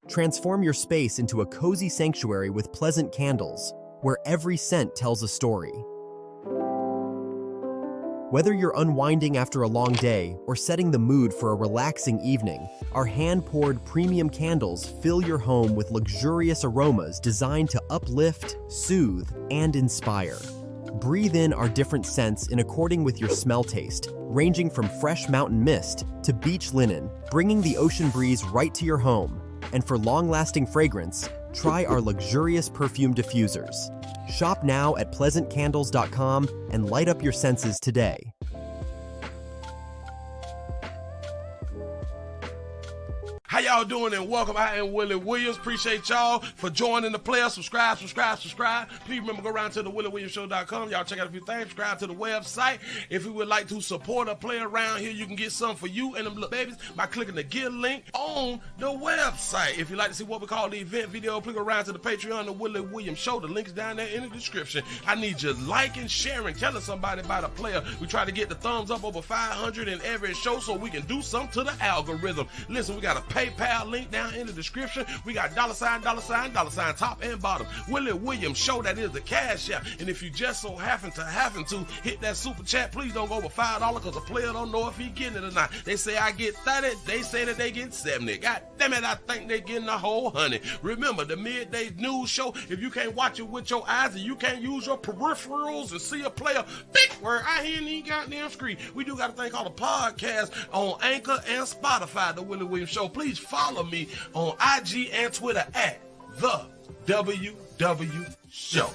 Transform your space into a cozy sanctuary with pleasant candles, where every scent tells a story. Whether you're unwinding after a long day or setting the mood for a relaxing evening, our hand-poured premium candles fill your home with luxurious aromas designed to uplift, soothe, and inspire. Breathe in our different scents in according with your smell taste, ranging from fresh mountain mist to beach linen, bringing the ocean breeze right to your home. And for long-lasting fragrance, try our luxurious perfume diffusers. Shop now at pleasantcandles.com and light up your senses today. How y'all doing and welcome. I am Willie Williams. Appreciate y'all for joining the player. Subscribe. Please remember, go around to the WillieWilliamsShow.com. Y'all check out a few things. Subscribe to the website. If you would like to support a player around here, you can get something for you and them little babies by clicking the Get link on the website. If you'd like to see what we call the event video, click around to the Patreon, the Willie Williams Show. The link's down there in the description. I need you liking, sharing, telling somebody about a player. We try to get the thumbs up over 500 in every show so we can do something to the algorithm. Listen, we got a PayPal link down in the description. We got $, top and bottom. Willie Williams Show, that is the cash app. And if you just so happen to hit that super chat, please don't go over $5 because the player don't know if he getting it or not. They say I get 30, they say that they get 70. God damn it, I think they getting the whole 100. Remember, the midday news show, if you can't watch it with your eyes and you can't use your peripherals and see a player, big word, I hear any goddamn screen. We do got a thing called a podcast on Anchor and Spotify, the Willie Williams Show. Please follow me on IG and Twitter at the WW Show.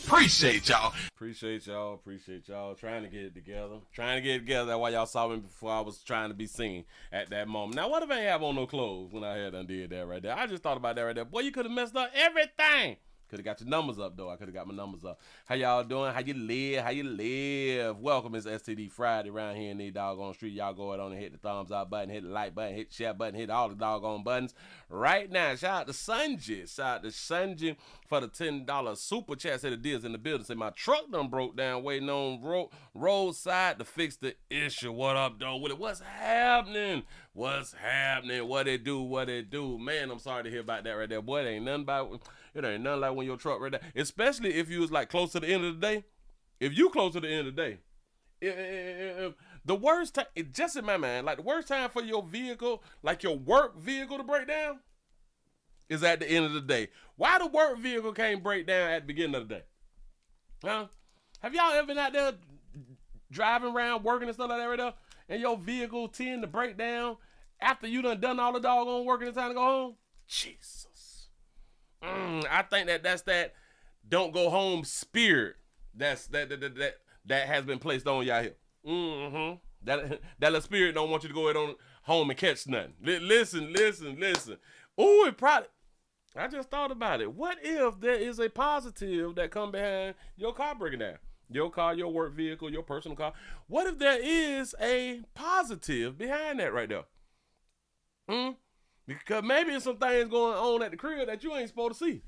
Appreciate y'all. Appreciate y'all. Trying to get it together. That's why y'all saw me before I was trying to be seen at that moment. Now, what if I ain't have on no clothes when I had undid that right there? I just thought about that right there. Boy, you could have messed up everything. Could have got your numbers up, though. I could have got my numbers up. How y'all doing? How you live? Welcome. It's STD Friday around here in these doggone street. Y'all go ahead on and hit the thumbs up button, hit the like button, hit the share button, hit all the doggone buttons right now. Shout out to Sanji for the $10 super chat. Said the deal's in the building. Say my truck done broke down waiting on roadside to fix the issue. What up, though? What's happening? What it do? Man, I'm sorry to hear about that right there. Boy, it ain't nothing like when your truck right there, especially if you was like close to the end of the day. If you close to the end of the day, the worst time, just in my mind, like the worst time for your vehicle, like your work vehicle to break down is at the end of the day. Why the work vehicle can't break down at the beginning of the day? Huh? Have y'all ever been out there driving around working and stuff like that right there, and your vehicle tend to break down after you done all the doggone work and it's time to go home? Jesus. I think that's that don't go home spirit that has been placed on y'all here. That little spirit don't want you to go on home and catch nothing. Listen. Ooh, it probably. I just thought about it. What if there is a positive that come behind your car breaking down? Your car, your work vehicle, your personal car. What if there is a positive behind that right there? Because maybe there's some things going on at the crib that you ain't supposed to see.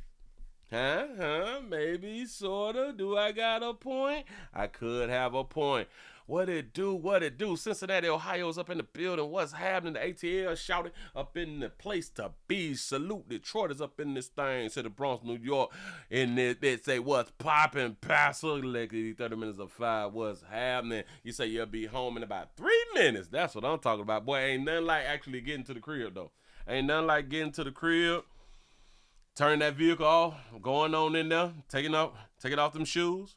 Maybe, sorta. Do I got a point? I could have a point. What it do? Cincinnati, Ohio's up in the building. What's happening? The ATL shouted up in the place to be. Salute. Detroit is up in this thing. To the Bronx, New York. And they say, what's popping? Pastor, like 30 minutes of 5. What's happening? You say you'll be home in about 3 minutes. That's what I'm talking about. Boy, ain't nothing like actually getting to the crib, though. Ain't nothing like getting to the crib, turn that vehicle off, going on in there, taking off them shoes,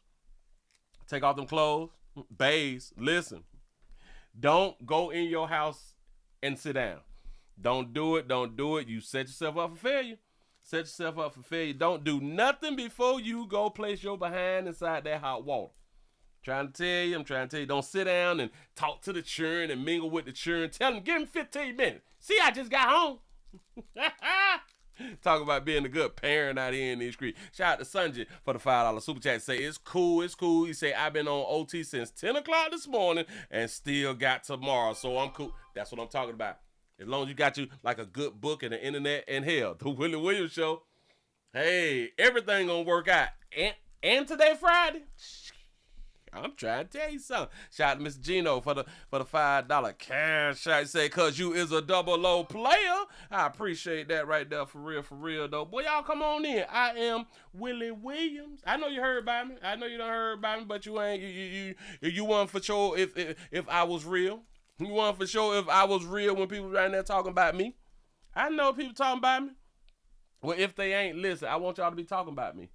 take off them clothes, bays. Listen, don't go in your house and sit down. Don't do it. You set yourself up for failure. Don't do nothing before you go place your behind inside that hot water. I'm trying to tell you, don't sit down and talk to the children and mingle with the children. Tell them, give them 15 minutes. See, I just got home. Talk about being a good parent out here in these streets. Shout out to Sanji for the $5 super chat. Say, it's cool. He say, I've been on OT since 10 o'clock this morning and still got tomorrow. So I'm cool. That's what I'm talking about. As long as you got you like a good book and the internet and hell, the Willie Williams Show. Hey, everything gonna work out. And today Friday. I'm trying to tell you something. Shout out to Miss Gino for the $5 cash. I say, cause you is a double O player. I appreciate that right there, for real though. Boy, y'all come on in. I am Willie Williams. I know you heard about me. I know you done heard about me, but you ain't you want for sure if I was real. You want for sure if I was real when people right there talking about me. I know people talking about me. Well, if they ain't, listen, I want y'all to be talking about me.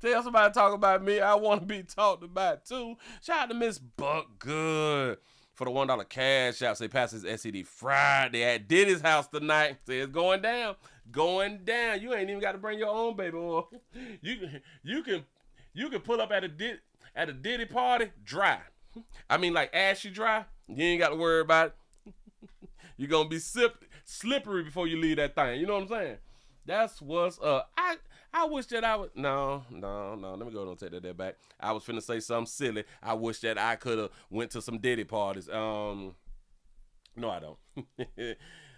Tell somebody to talk about me. I want to be talked about too. Shout out to Miss Buck Good for the $1 cash out. Say passes SCD Friday at Diddy's house tonight. Say it's going down. Going down. You ain't even got to bring your own baby oil. You can pull up at a Diddy party dry. I mean, like ashy dry. You ain't got to worry about it. You're going to be slippery before you leave that thing. You know what I'm saying? That's what's up. I wish that I would. No. Let me go and take that back. I was finna say something silly. I wish that I could have went to some Diddy parties. No, I don't.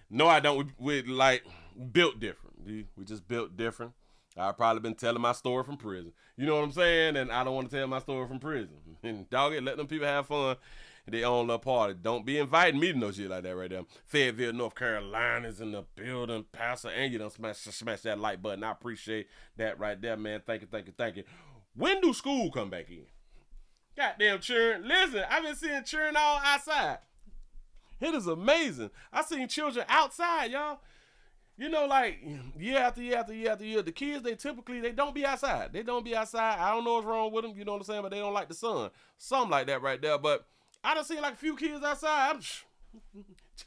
No, I don't. We like built different. We just built different. I've probably been telling my story from prison. You know what I'm saying? And I don't want to tell my story from prison. And dog it, let them people have fun. They own little party. Don't be inviting me to no shit like that right there. Fayetteville, North Carolina's in the building. Pastor, and you done smash that like button. I appreciate that right there, man. Thank you. When do school come back in? Goddamn children. Listen, I've been seeing children all outside. It is amazing. I seen children outside, y'all. You know, like year after year, the kids, they don't be outside. They don't be outside. I don't know what's wrong with them, you know what I'm saying, but they don't like the sun. Something like that right there, but I done seen like a few kids outside.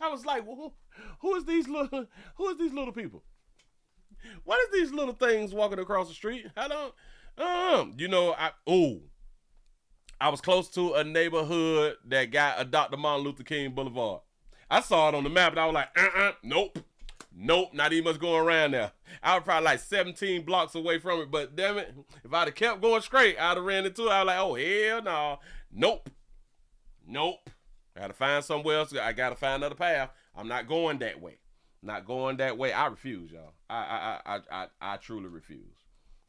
I was like, well, who is these little people? What is these little things walking across the street? I don't, you know, I was close to a neighborhood that got a Dr. Martin Luther King Boulevard. I saw it on the map and I was like, nope, not even much going around there. I was probably like 17 blocks away from it, but damn it, if I'd have kept going straight, I'd have ran into it. I was like, oh, hell no. Nope. I gotta find somewhere else. I gotta find another path. I'm not going that way. I refuse, y'all. I truly refuse.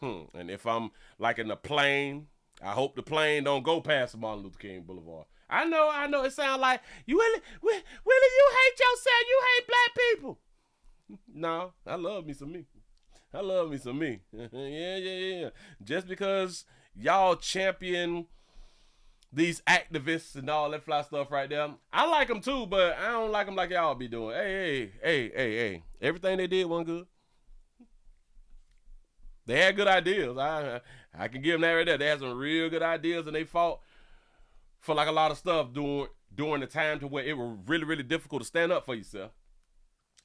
And if I'm like in a plane, I hope the plane don't go past Martin Luther King Boulevard. I know it sounds like, Willie, you hate yourself. You hate black people. No, I love me some me. Yeah. Just because y'all champion these activists and all that fly stuff right there, I like them too, but I don't like them like y'all be doing. Hey. Everything they did wasn't good. They had good ideas. I can give them that right there. They had some real good ideas, and they fought for like a lot of stuff during the time to where it was really, really difficult to stand up for yourself.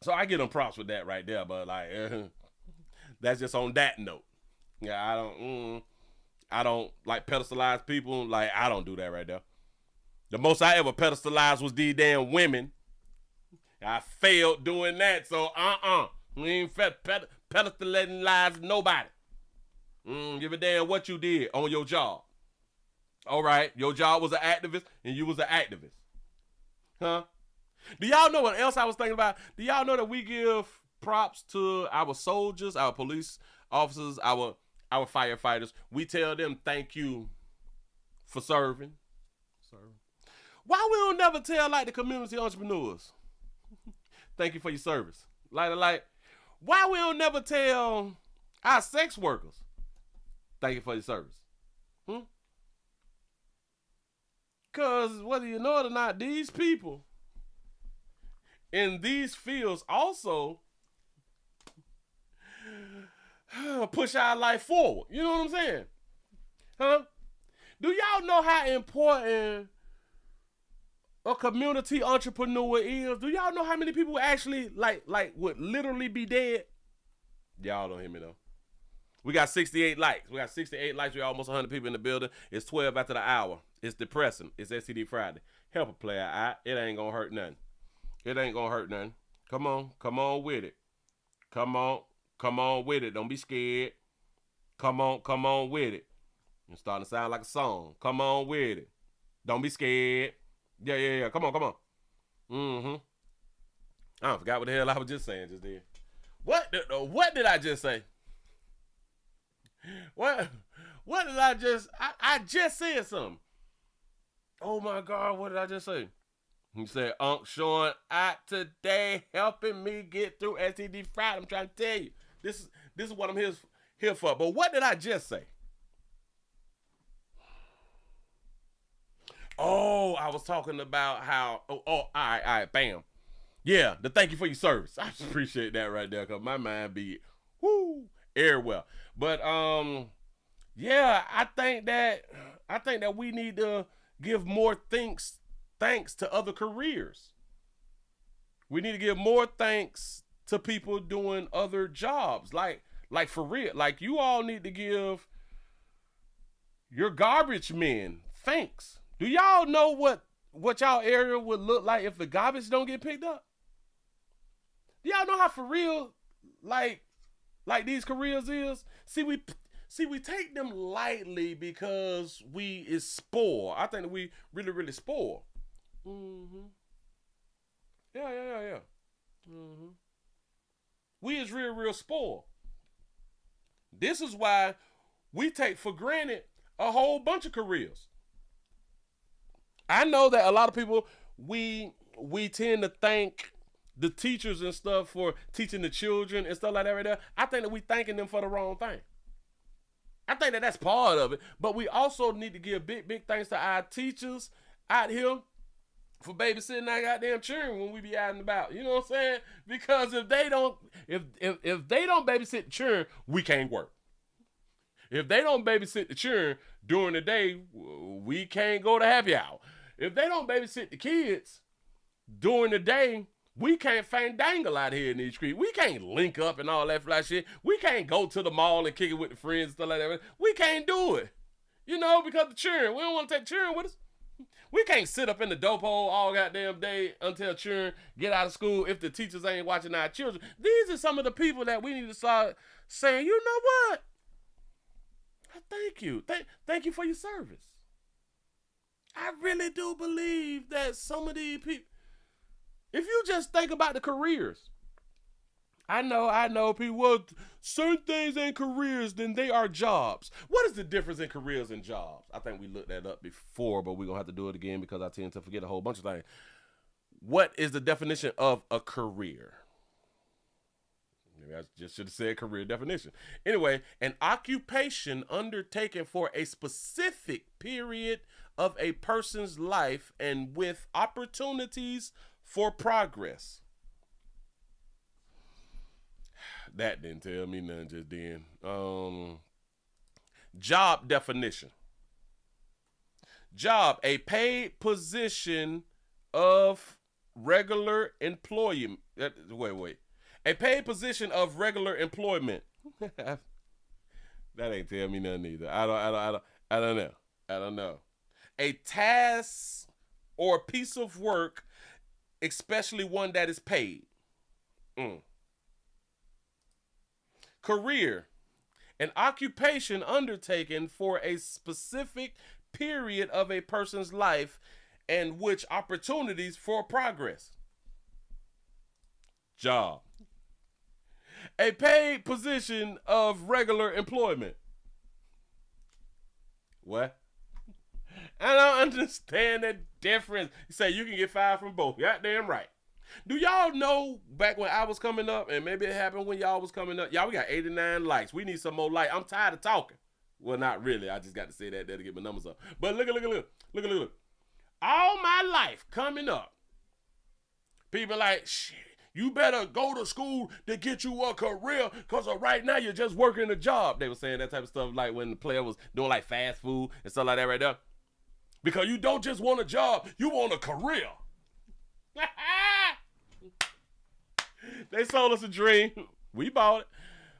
So I give them props with that right there, but like, that's just on that note. Yeah, I don't like pedestalize people. Like, I don't do that right there. The most I ever pedestalized was these damn women. I failed doing that, so we ain't pedestalizing nobody. Give a damn what you did on your job. All right, your job was an activist, and you was an activist. Huh? Do y'all know what else I was thinking about? Do y'all know that we give props to our soldiers, our police officers, our firefighters? We tell them thank you for serving. Why we don't never tell like the community entrepreneurs thank you for your service? Like, why we don't never tell our sex workers thank you for your service? Because whether you know it or not, these people in these fields also push our life forward. You know what I'm saying? Huh? Do y'all know how important a community entrepreneur is? Do y'all know how many people actually like would literally be dead? Y'all don't hear me though. We got 68 likes. We got almost 100 people in the building. It's 12 after the hour. It's depressing. It's STD Friday. Help a player out. It ain't gonna hurt nothing. Come on with it. Come on with it. Don't be scared. Come on with it. It's starting to sound like a song. Come on with it. Don't be scared. Yeah. Come on. I forgot what the hell I was just saying just then. What did I just say? What did I just said something. Oh my God, what did I just say? He said, Unc Sean out today helping me get through STD Friday. I'm trying to tell you. This is what I'm here for. But what did I just say? Oh, I was talking about how, all right, bam. Yeah, the thank you for your service. I appreciate that right there, because my mind be, air well. But, yeah, I think that we need to give more thanks to other careers. We need to give more thanks to people doing other jobs. Like for real. Like, you all need to give your garbage men thanks. Do y'all know what y'all area would look like if the garbage don't get picked up? Do y'all know how for real like these careers is? See, we take them lightly because we is spoiled. I think that we really, really spoiled. Mm-hmm. Yeah. Mm-hmm. We is real, real spoiled. This is why we take for granted a whole bunch of careers. I know that a lot of people, we tend to thank the teachers and stuff for teaching the children and stuff like that right there. I think that we thanking them for the wrong thing. I think that that's part of it. But we also need to give big, big thanks to our teachers out here for babysitting our goddamn children when we be out and about. You know what I'm saying? Because if they don't babysit the children, we can't work. If they don't babysit the children during the day, we can't go to happy hour. If they don't babysit the kids during the day, we can't fandangle out here in these streets. We can't link up and all that fly shit. We can't go to the mall and kick it with the friends and stuff like that. We can't do it. You know, because the children, we don't want to take the children with us. We can't sit up in the dope hole all goddamn day until children get out of school if the teachers ain't watching our children. These are some of the people that we need to start saying, you know what? Thank you. Thank you for your service. I really do believe that some of these people, if you just think about the careers, I know people, well, certain things ain't careers, then they are jobs. What is the difference in careers and jobs? I think we looked that up before, but we're going to have to do it again because I tend to forget a whole bunch of things. What is the definition of a career? Maybe I just should have said career definition. Anyway, an occupation undertaken for a specific period of a person's life and with opportunities for progress. That didn't tell me nothing just then. Job definition. Job, a paid position of regular employment. Wait. A paid position of regular employment. That ain't tell me nothing either. I don't know. A task or piece of work, especially one that is paid. Career, an occupation undertaken for a specific period of a person's life and which opportunities for progress. Job, a paid position of regular employment. What? I don't understand the difference. You say you can get fired from both. Goddamn right. Do y'all know back when I was coming up, and maybe it happened when y'all was coming up, y'all, we got 89 likes. We need some more likes. I'm tired of talking. Well, not really. I just got to say that there to get my numbers up. But look. All my life coming up, people like, shit, you better go to school to get you a career because right now you're just working a job. They were saying that type of stuff like when the player was doing like fast food and stuff like that right there. Because you don't just want a job, you want a career. They sold us a dream. We bought it.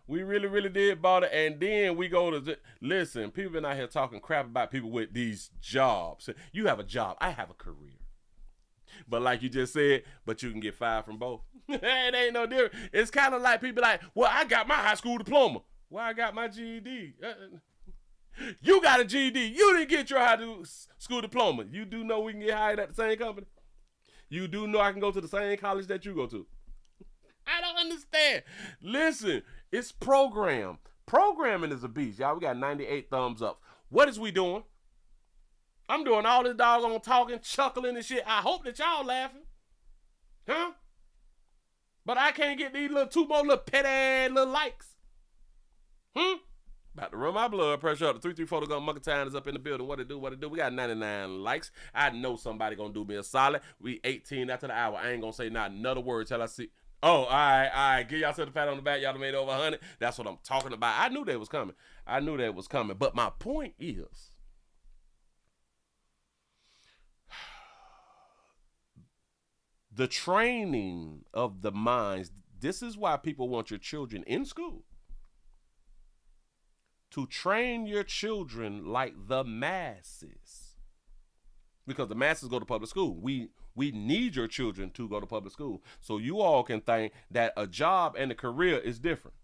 We really, really did bought it. And then we go to, listen, people been out here talking crap about people with these jobs. You have a job. I have a career. But like you just said, but you can get fired from both. It ain't no different. It's kind of like people like, well, I got my high school diploma. Well, I got my GED. You got a GED. You didn't get your high school diploma. You do know we can get hired at the same company. You do know I can go to the same college that you go to. I don't understand. Listen, it's program. Programming is a beast, y'all. We got 98 thumbs up. What is we doing? I'm doing all this doggone talking, chuckling and shit. I hope that y'all laughing. Huh? But I can't get these two more little petty little likes. About to run my blood pressure up. The 334 to go Mucker Town is up in the building. What it do? We got 99 likes. I know somebody gonna do me a solid. We 18 after the hour. I ain't gonna say not another word till I see. Oh, all right. Give y'all a pat on the back. Y'all done made over 100. That's what I'm talking about. I knew that was coming. But my point is, the training of the minds. This is why people want your children in school. To train your children like the masses. Because the masses go to public school. We need your children to go to public school. So you all can think that a job and a career is different.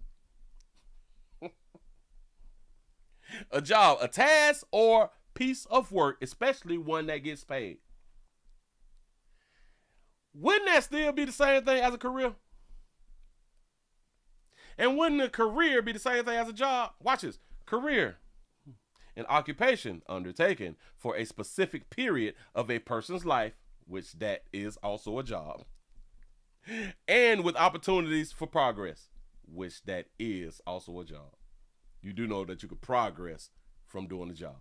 A job, a task, or piece of work, especially one that gets paid. Wouldn't that still be the same thing as a career? And wouldn't a career be the same thing as a job? Watch this. Career, an occupation undertaken for a specific period of a person's life, which that is also a job, and with opportunities for progress, which that is also a job. You do know that you could progress from doing the job.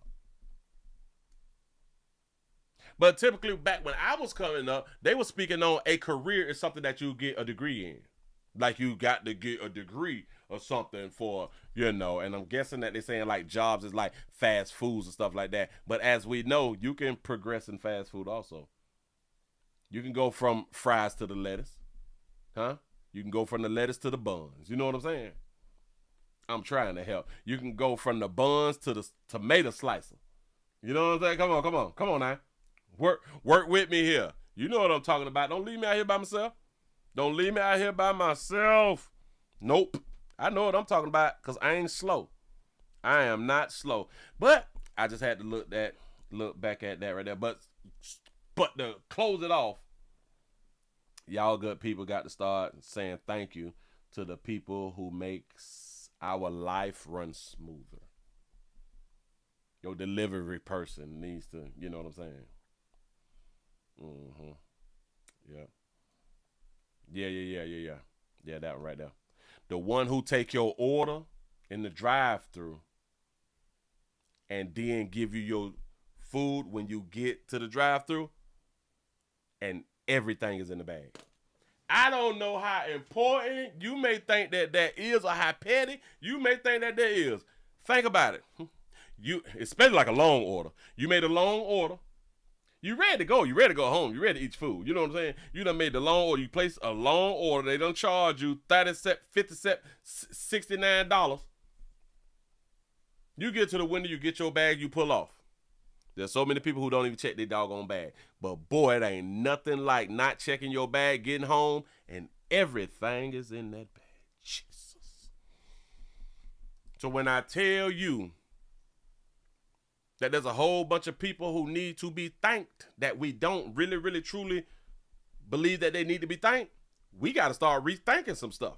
But typically back when I was coming up, they were speaking on a career is something that you get a degree in. Like you got to get a degree or something for, and I'm guessing that they're saying like jobs is like fast foods and stuff like that. But as we know, you can progress in fast food also. You can go from fries to the lettuce. Huh? You can go from the lettuce to the buns. You know what I'm saying? I'm trying to help. You can go from the buns to the tomato slicer. You know what I'm saying? Come on now. Work with me here. You know what I'm talking about. Don't leave me out here by myself. Nope. I know what I'm talking about because I ain't slow. I am not slow. But I just had to look back at that right there. But to close it off, y'all good people got to start saying thank you to the people who makes our life run smoother. Your delivery person needs to, you know what I'm saying? Yeah. Yeah, that one right there. The one who take your order in the drive-thru and then give you your food when you get to the drive-thru and everything is in the bag. I don't know how important you may think that is or how petty you may think that is. Think about it. Especially like a long order. You made a long order. You ready to go. You ready to go home. You ready to eat food. You know what I'm saying? You done made the long order. You place a long order. They done charge you $30, $50, $69. You get to the window. You get your bag. You pull off. There's so many people who don't even check their doggone bag. But boy, it ain't nothing like not checking your bag, getting home, and everything is in that bag. Jesus. So when I tell you that there's a whole bunch of people who need to be thanked, that we don't really, really, truly believe that they need to be thanked, we got to start rethinking some stuff.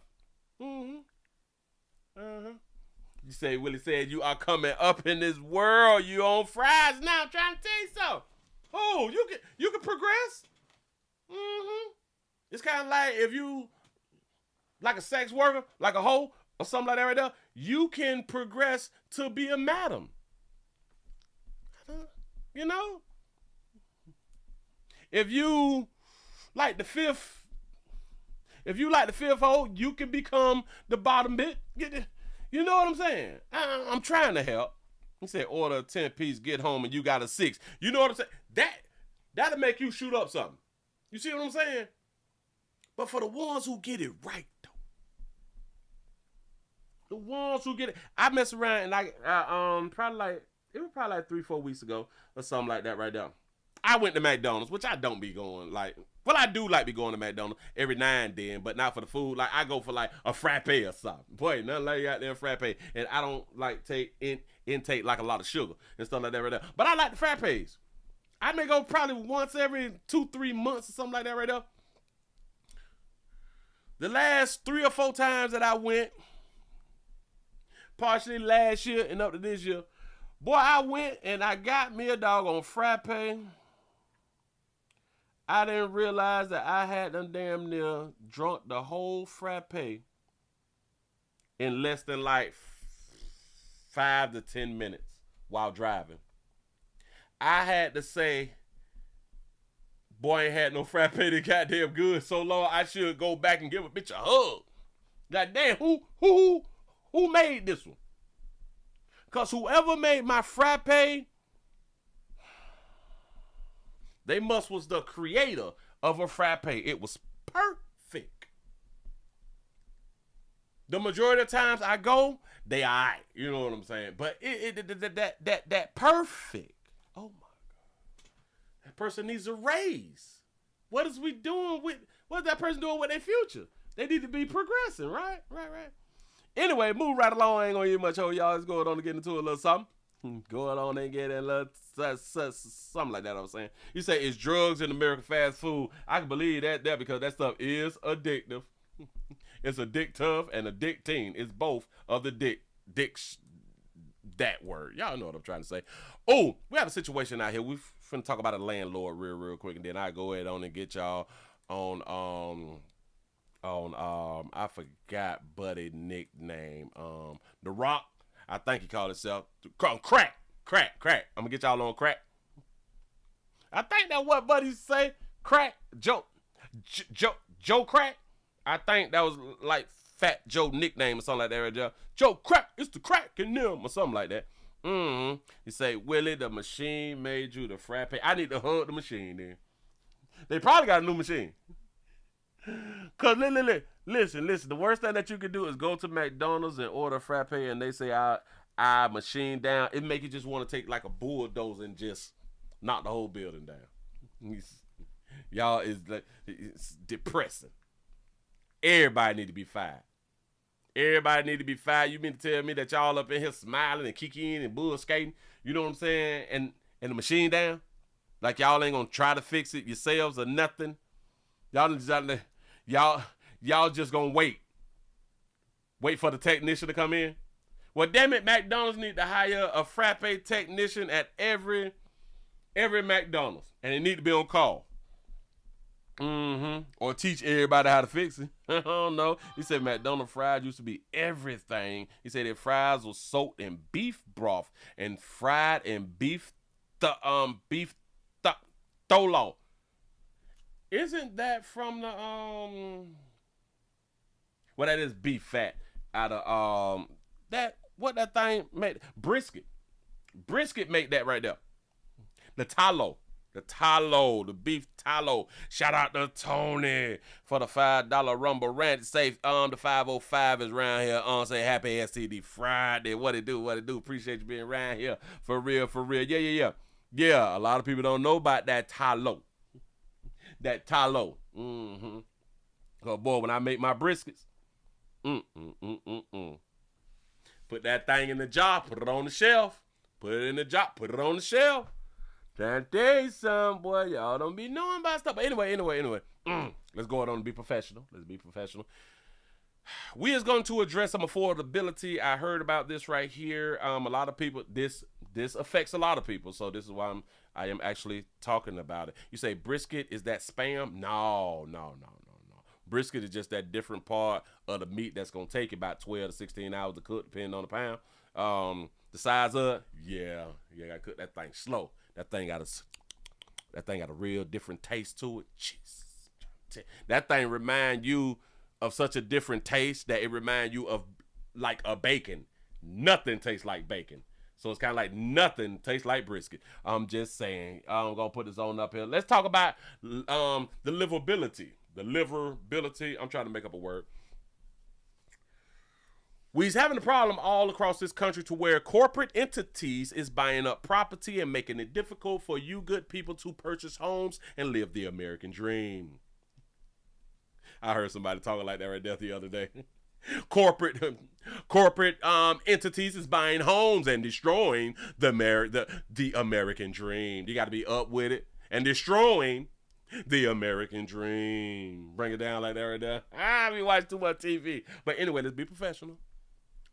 You say, Willie said, you are coming up in this world. You on fries now. I'm trying to tell you something. Oh, you can progress. It's kind of like if you, like a sex worker, like a hoe or something like that right there, you can progress to be a madam. You know? If you like the fifth hole, you can become the bottom bit. You know what I'm saying? I'm trying to help. He said, order a 10-piece, get home, and you got a 6. You know what I'm saying? That'll make you shoot up something. You see what I'm saying? But for the ones who get it right, though. The ones who get it. I mess around and it was probably like 3-4 weeks ago or something like that right there. I went to McDonald's, which I don't be going I do like be going to McDonald's every now and then, but not for the food. Like I go for like a frappe or something. Boy, nothing like out there frappe. And I don't like intake like a lot of sugar and stuff like that right there. But I like the frappes. I may go probably once every 2-3 months or something like that right there. The last 3 or 4 times that I went, partially last year and up to this year, Boy, I went and I got me a doggone frappe. I didn't realize that I had done damn near drunk the whole frappe in less than like 5 to 10 minutes while driving. I had to say, boy, ain't had no frappe that goddamn good so long. I should go back and give a bitch a hug. Goddamn, who made this one? Cause whoever made my frappe, they was the creator of a frappe. It was perfect. The majority of times I go, they alright. You know what I'm saying? But that perfect. Oh my God. That person needs a raise. What is that person doing with their future? They need to be progressing, right? Right. Anyway, move right along. I ain't gonna hear much of y'all. Let's go on to get into a little something. Going on and get a little something like that. I was saying. You say it's drugs in American fast food. I can believe that because that stuff is addictive. It's addictive and addicting. It's both of the dicks. That word. Y'all know what I'm trying to say. Oh, we have a situation out here. We finna talk about a landlord real quick, and then I go ahead on and get y'all on I forgot buddy nickname. The Rock. I think he called himself crack. I'm gonna get y'all on crack. I think that's what buddies say. Crack. Joe Crack. I think that was like Fat Joe nickname or something like that right there. Joe Crack, it's the crack in them or something like that. You say, Willie, the machine made you the frappe. I need to hug the machine then. They probably got a new machine. Cause listen, the worst thing that you can do is go to McDonald's and order a frappe and they say I machine down. It make you just want to take like a bulldozer and just knock the whole building down. Y'all is like, it's depressing. Everybody need to be fired. You mean to tell me that y'all up in here smiling and kicking and bull skating? You know what I'm saying? And the machine down? Like y'all ain't gonna try to fix it yourselves or nothing? Y'all just gonna wait for the technician to come in? Well, damn it, McDonald's need to hire a frappe technician at every McDonald's, and they need to be on call. Or teach everybody how to fix it. I don't know. He said McDonald's fries used to be everything. He said their fries were soaked in beef broth and fried in beef tholo. Isn't that from the well, that is beef fat out of that thing made? Brisket make that right there. The the beef tallow. Shout out to Tony for the $5 Rumble Rant. Say the 505 is around here. Say happy STD Friday. What it do? Appreciate you being around here. For real. Yeah, a lot of people don't know about that tallow. Oh boy, when I make my briskets, put that thing in the jar, put it on the shelf. Trying to tell you something, boy. Y'all don't be knowing about stuff. But anyway. Let's go on and be professional. We is going to address some affordability. I heard about this right here. A lot of people, this affects a lot of people. So this is why I am actually talking about it. You say brisket, is that spam? No. Brisket is just that different part of the meat that's going to take about 12 to 16 hours to cook, depending on the pound. The size of it, yeah, you got to cook that thing slow. That thing got a real different taste to it. Jesus. That thing remind you of such a different taste that it remind you of like a bacon. Nothing tastes like bacon. So it's kind of like nothing tastes like brisket. I'm just saying. I'm going to put this on up here. Let's talk about the liverability. I'm trying to make up a word. We's having a problem all across this country to where corporate entities is buying up property and making it difficult for you good people to purchase homes and live the American dream. I heard somebody talking like that right there the other day. Corporate entities is buying homes and destroying the American dream. You got to be up with it and destroying the American dream. Bring it down like that right there. We watch too much TV. But anyway, let's be professional.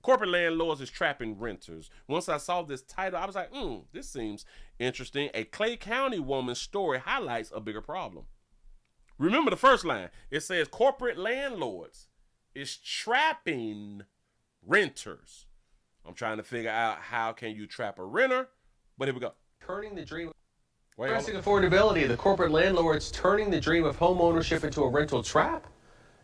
Corporate landlords is trapping renters. Once I saw this title, I was like, this seems interesting. A Clay County woman's story highlights a bigger problem. Remember the first line. It says corporate landlords is trapping renters. I'm trying to figure out how can you trap a renter, but here we go. Turning the dream. Pressing affordability, the corporate landlords turning the dream of home ownership into a rental trap?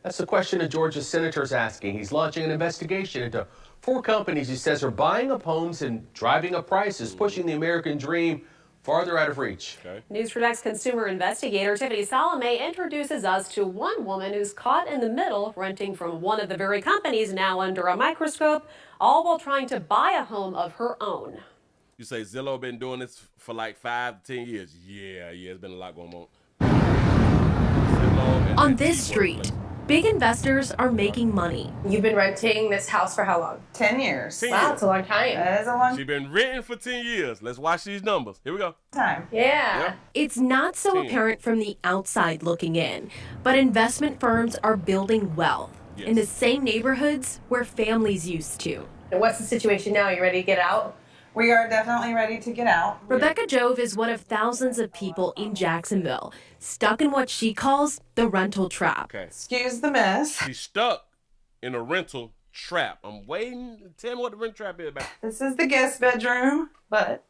That's the question a Georgia senator's asking. He's launching an investigation into 4 companies he says are buying up homes and driving up prices, pushing the American dream farther out of reach. Okay. News for Next consumer investigator Tiffany Salome introduces us to one woman who's caught in the middle, renting from one of the very companies now under a microscope, all while trying to buy a home of her own. You say Zillow been doing this for like 5 to 10 years. Yeah, it's been a lot going on. On this street, big investors are making money. You've been renting this house for how long? 10 years. 10 Wow, years. that's a long time. That is a long She's been renting for 10 years. Let's watch these numbers. Here we go. time. Yeah. Yep. It's not so 10. apparent from the outside looking in, but investment firms are building wealth in the same neighborhoods where families used to. And what's the situation now? You ready to get out? We are definitely ready to get out. Rebecca Jove is one of thousands of people in Jacksonville, stuck in what she calls the rental trap. Okay. Excuse the mess. She's stuck in a rental trap. I'm waiting. Tell me what the rental trap is about. This is the guest bedroom, but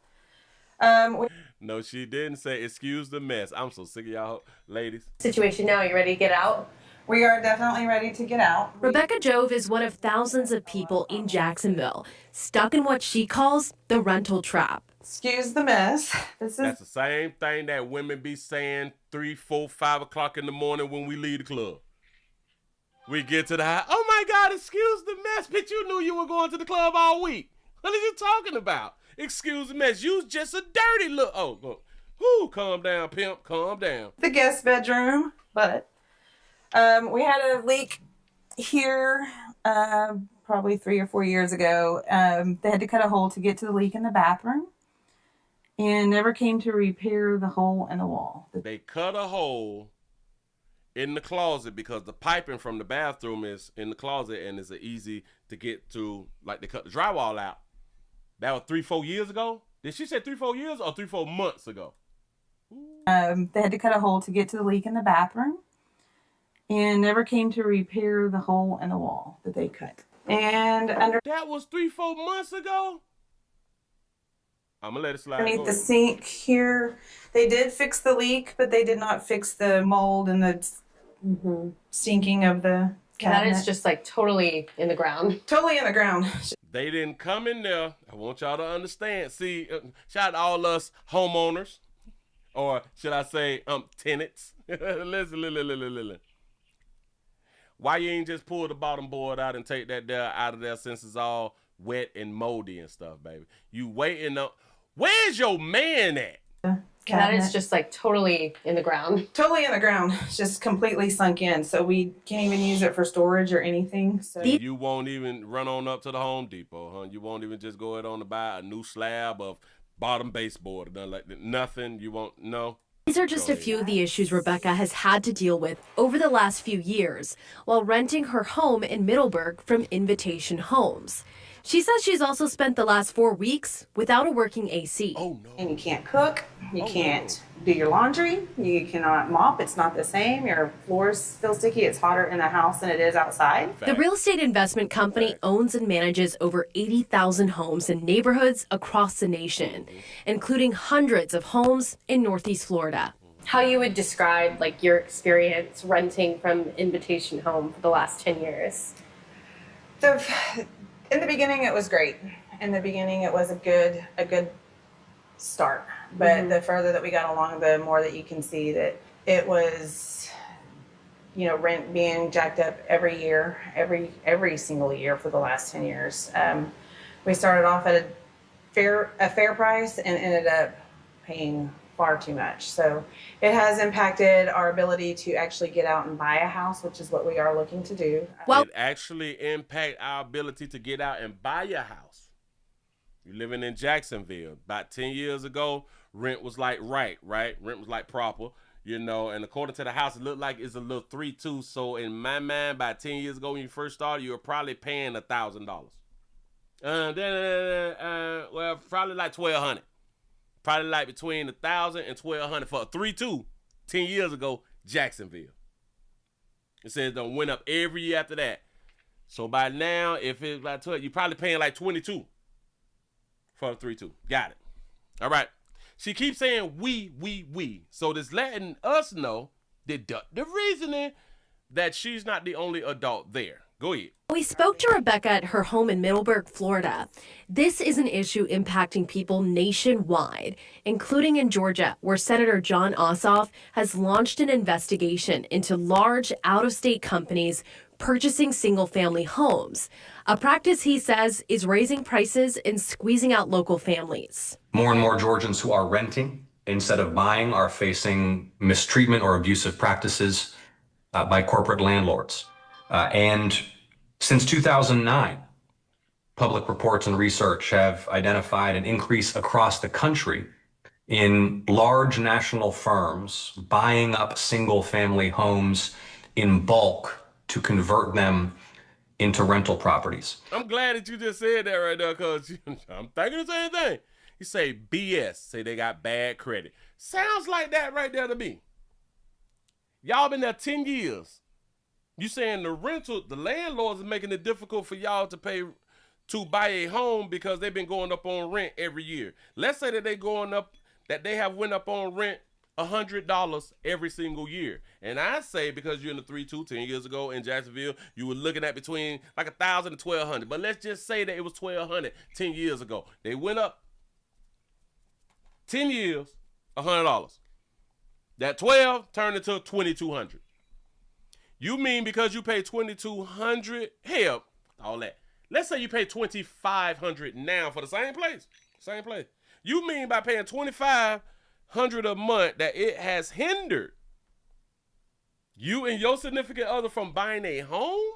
No, she didn't say excuse the mess. I'm so sick of y'all ladies. Situation now. You ready to get out? we are definitely ready to get out. Rebecca Jove is one of thousands of people in Jacksonville, stuck in what she calls the rental trap. Excuse the mess. That's the same thing that women be saying 3, 4, 5 o'clock in the morning when we leave the club. We get to the house. Oh my God, excuse the mess. Bitch, you knew you were going to the club all week. What are you talking about? Excuse the mess. You's just a dirty look. Oh, whoo, calm down, pimp. Calm down. The guest bedroom, but we had a leak here probably 3 or 4 years ago. They had to cut a hole to get to the leak in the bathroom and never came to repair the hole in the wall. They cut a hole in the closet because the piping from the bathroom is in the closet and it's easy to get to, like they cut the drywall out. That was 3, 4 years ago? Did she say 3, 4 years or 3, 4 months ago? They had to cut a hole to get to the leak in the bathroom and never came to repair the hole in the wall that they cut. And That was 3, 4 months ago? I'm going to let it slide. underneath the sink here, they did fix the leak, but they did not fix the mold and the sinking of the cabinet. That is just like totally in the ground. Totally in the ground. They didn't come in there. I want y'all to understand. See, shout out to all us homeowners, or should I say tenants. Listen. Why you ain't just pull the bottom board out and take that there out of there since it's all wet and moldy and stuff, baby? You waiting on. Where's your man at? That is just like totally in the ground. Totally in the ground. It's just completely sunk in. So we can't even use it for storage or anything. So You won't even run on up to the Home Depot, huh? You won't even just go ahead on to buy a new slab of bottom baseboard or nothing like that. Nothing. You won't. No. These are just a few of the issues Rebecca has had to deal with over the last few years while renting her home in Middleburg from Invitation Homes. She says she's also spent the last 4 weeks without a working AC. Oh no. and you can't cook, you can't do your laundry, you cannot mop, it's not the same. Your floors feel sticky, it's hotter in the house than it is outside. The real estate investment company owns and manages over 80,000 homes in neighborhoods across the nation, including hundreds of homes in Northeast Florida. How you would describe like your experience renting from Invitation Home for the last 10 years? In the beginning, it was great. In the beginning, it was a good start. But the further that we got along, the more that you can see that it was, rent being jacked up every year, every single year for the last 10 years. We started off at a fair price and ended up paying far too much. So it has impacted our ability to actually get out and buy a house, which is what we are looking to do. Well, It actually impact our ability to get out and buy a house. You're living in Jacksonville. About 10 years ago, rent was like right? Rent was like proper, and according to the house, it looked like it's a little 3-2. So in my mind, about 10 years ago when you first started, you were probably paying $1,000. Well, probably like 1,200. Probably like between 1,000 and 1,200 for a 3-2 10 years ago, Jacksonville. It says it went up every year after that. So by now, if it's like 12, you're probably paying like 22 for a 3-2. Got it. All right. She keeps saying we. So this letting us know, deductive reasoning, that she's not the only adult there. Go ahead. We spoke to Rebecca at her home in Middleburg, Florida. This is an issue impacting people nationwide, including in Georgia, where Senator John Ossoff has launched an investigation into large out-of-state companies purchasing single-family homes, a practice he says is raising prices and squeezing out local families. More and more Georgians who are renting instead of buying are facing mistreatment or abusive practices by corporate landlords. And since 2009, public reports and research have identified an increase across the country in large national firms buying up single-family homes in bulk to convert them into rental properties. I'm glad that you just said that right there, because I'm thinking the same thing. You say BS, say they got bad credit. Sounds like that right there to me. Y'all been there 10 years. You saying the landlords are making it difficult for y'all to buy a home because they've been going up on rent every year. Let's say that they have went up on rent $100 every single year. And I say, because you're in the 3-2 10 years ago in Jacksonville, you were looking at between like 1,000 and 1,200. But let's just say that it was 1,200 10 years ago. They went up 10 years, $100. That 12 turned into 2,200. You mean because you pay 2,200, hell, all that. Let's say you pay 2,500 now for the same place. You mean by paying 2,500 a month that it has hindered you and your significant other from buying a home?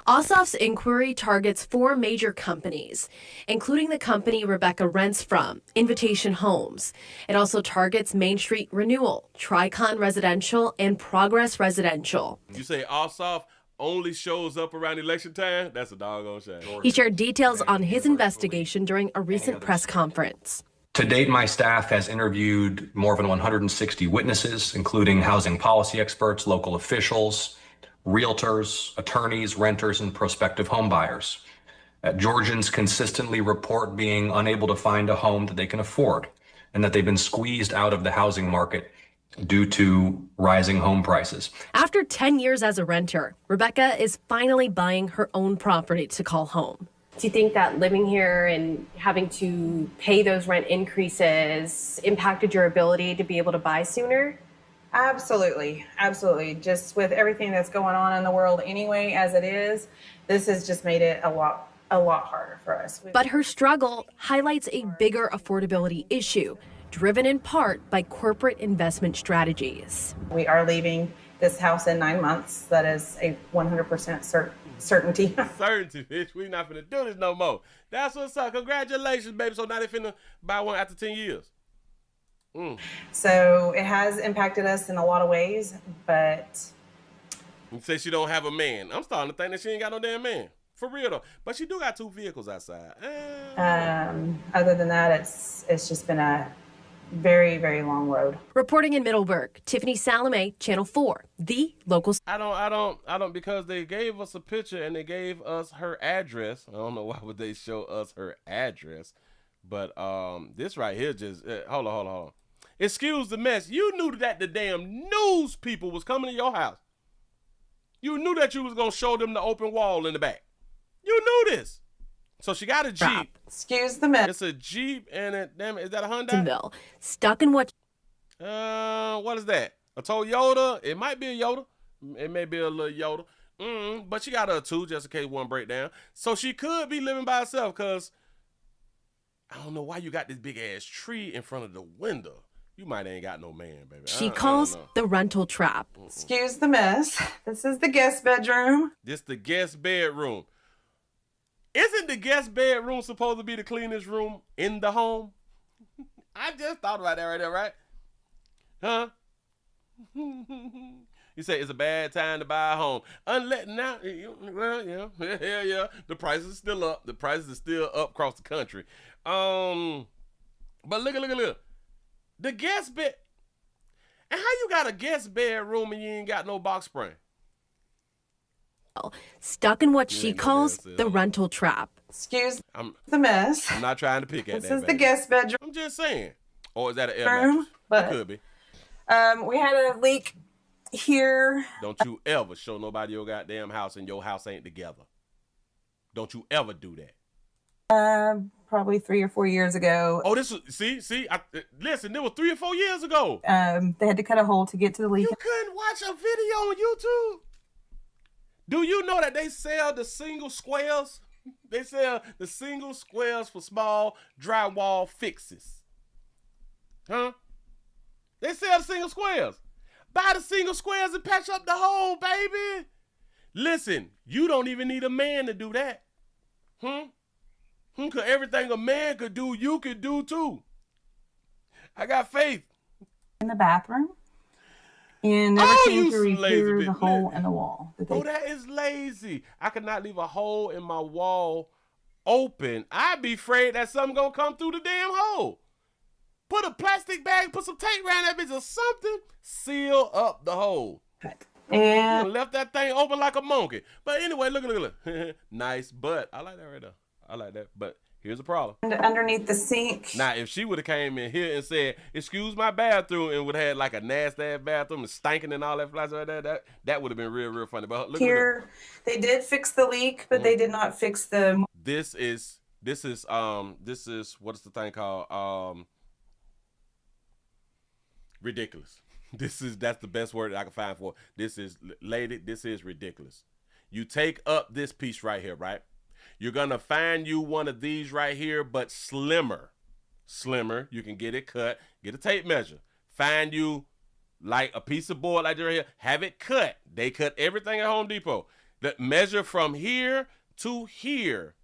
Ossoff's inquiry targets 4 major companies, including the company Rebecca rents from, Invitation Homes. It also targets Main Street Renewal, Tricon Residential, and Progress Residential. You say Ossoff only shows up around election time? That's a doggone shame. He shared details on his investigation during a recent press conference. To date, my staff has interviewed more than 160 witnesses, including housing policy experts, local officials, realtors, attorneys, renters, and prospective home buyers. Georgians consistently report being unable to find a home that they can afford and that they've been squeezed out of the housing market due to rising home prices. After 10 years as a renter, Rebecca is finally buying her own property to call home. Do you think that living here and having to pay those rent increases impacted your ability to be able to buy sooner? Absolutely. Just with everything that's going on in the world anyway, as it is, this has just made it a lot harder for us. But her struggle highlights a bigger affordability issue, driven in part by corporate investment strategies. We are leaving this house in 9 months. That is a 100% certainty. Certainty, bitch. We not finna do this no more. That's what's up. Congratulations, baby. So now they finna buy one after 10 years. So it has impacted us in a lot of ways, but... You say she don't have a man. I'm starting to think that she ain't got no damn man. For real, though. But she do got 2 vehicles outside. Other than that, it's just been a very, very long road. Reporting in Middleburg, Tiffany Salome, Channel 4, the local... I don't, because they gave us a picture and they gave us her address. I don't know why would they show us her address. But this right here just... hold on. Excuse the mess. You knew that the damn news people was coming to your house. You knew that you was going to show them the open wall in the back. You knew this. So she got a Jeep. Excuse the mess. It's a Jeep and is that a Hyundai? Stuck in what? What is that? A Toyota? It might be a Yoda. It may be a little Yoda. But she got her 2 just in case one break down. So she could be living by herself because I don't know why you got this big ass tree in front of the window. You might ain't got no man, baby. She calls the rental trap. Excuse the mess. This is the guest bedroom. This the guest bedroom. Isn't the guest bedroom supposed to be the cleanest room in the home? I just thought about that right there, right? Huh? He said it's a bad time to buy a home. Unless now, well, yeah, hell yeah, the prices are still up. The prices are still up across the country. But look. The guest bed. And how you got a guest bedroom and you ain't got no box spring? Stuck in what she calls the rental trap. Excuse the mess. I'm not trying to pick at that. This is the guest bedroom. I'm just saying. Or is that an air mattress? But It could be. we had a leak here. Don't you ever show nobody your goddamn house and your house ain't together. Don't you ever do that. Probably 3 or 4 years ago. Oh, this was, listen, it was 3 or 4 years ago. They had to cut a hole to get to the leak. You couldn't watch a video on YouTube? Do you know that they sell the single squares? They sell the single squares for small drywall fixes. Huh? They sell the single squares. Buy the single squares and patch up the hole, baby. Listen, you don't even need a man to do that. Cause everything a man could do, you could do too. I got faith. In the bathroom. And never came to repair the hole in the wall. That is lazy. I could not leave a hole in my wall open. I'd be afraid that something gonna come through the damn hole. Put a plastic bag, put some tape around that bitch or something. Seal up the hole. And left that thing open like a monkey. But anyway, look. Nice butt. I like that right there. I like that. But here's the problem. And underneath the sink. Now, if she would have came in here and said, "Excuse my bathroom," and would have had like a nasty ass bathroom and stinking and all that flies right there, that would have been real funny. But look here, they did fix the leak, but they did not fix the. This is what is the thing called? Ridiculous. That's the best word that I can find for it. This is, lady, this is ridiculous. You take up this piece right here, right? You're gonna find you one of these right here, but slimmer. You can get it cut, get a tape measure. Find you like a piece of board like right here, have it cut. They cut everything at Home Depot. The measure from here to here.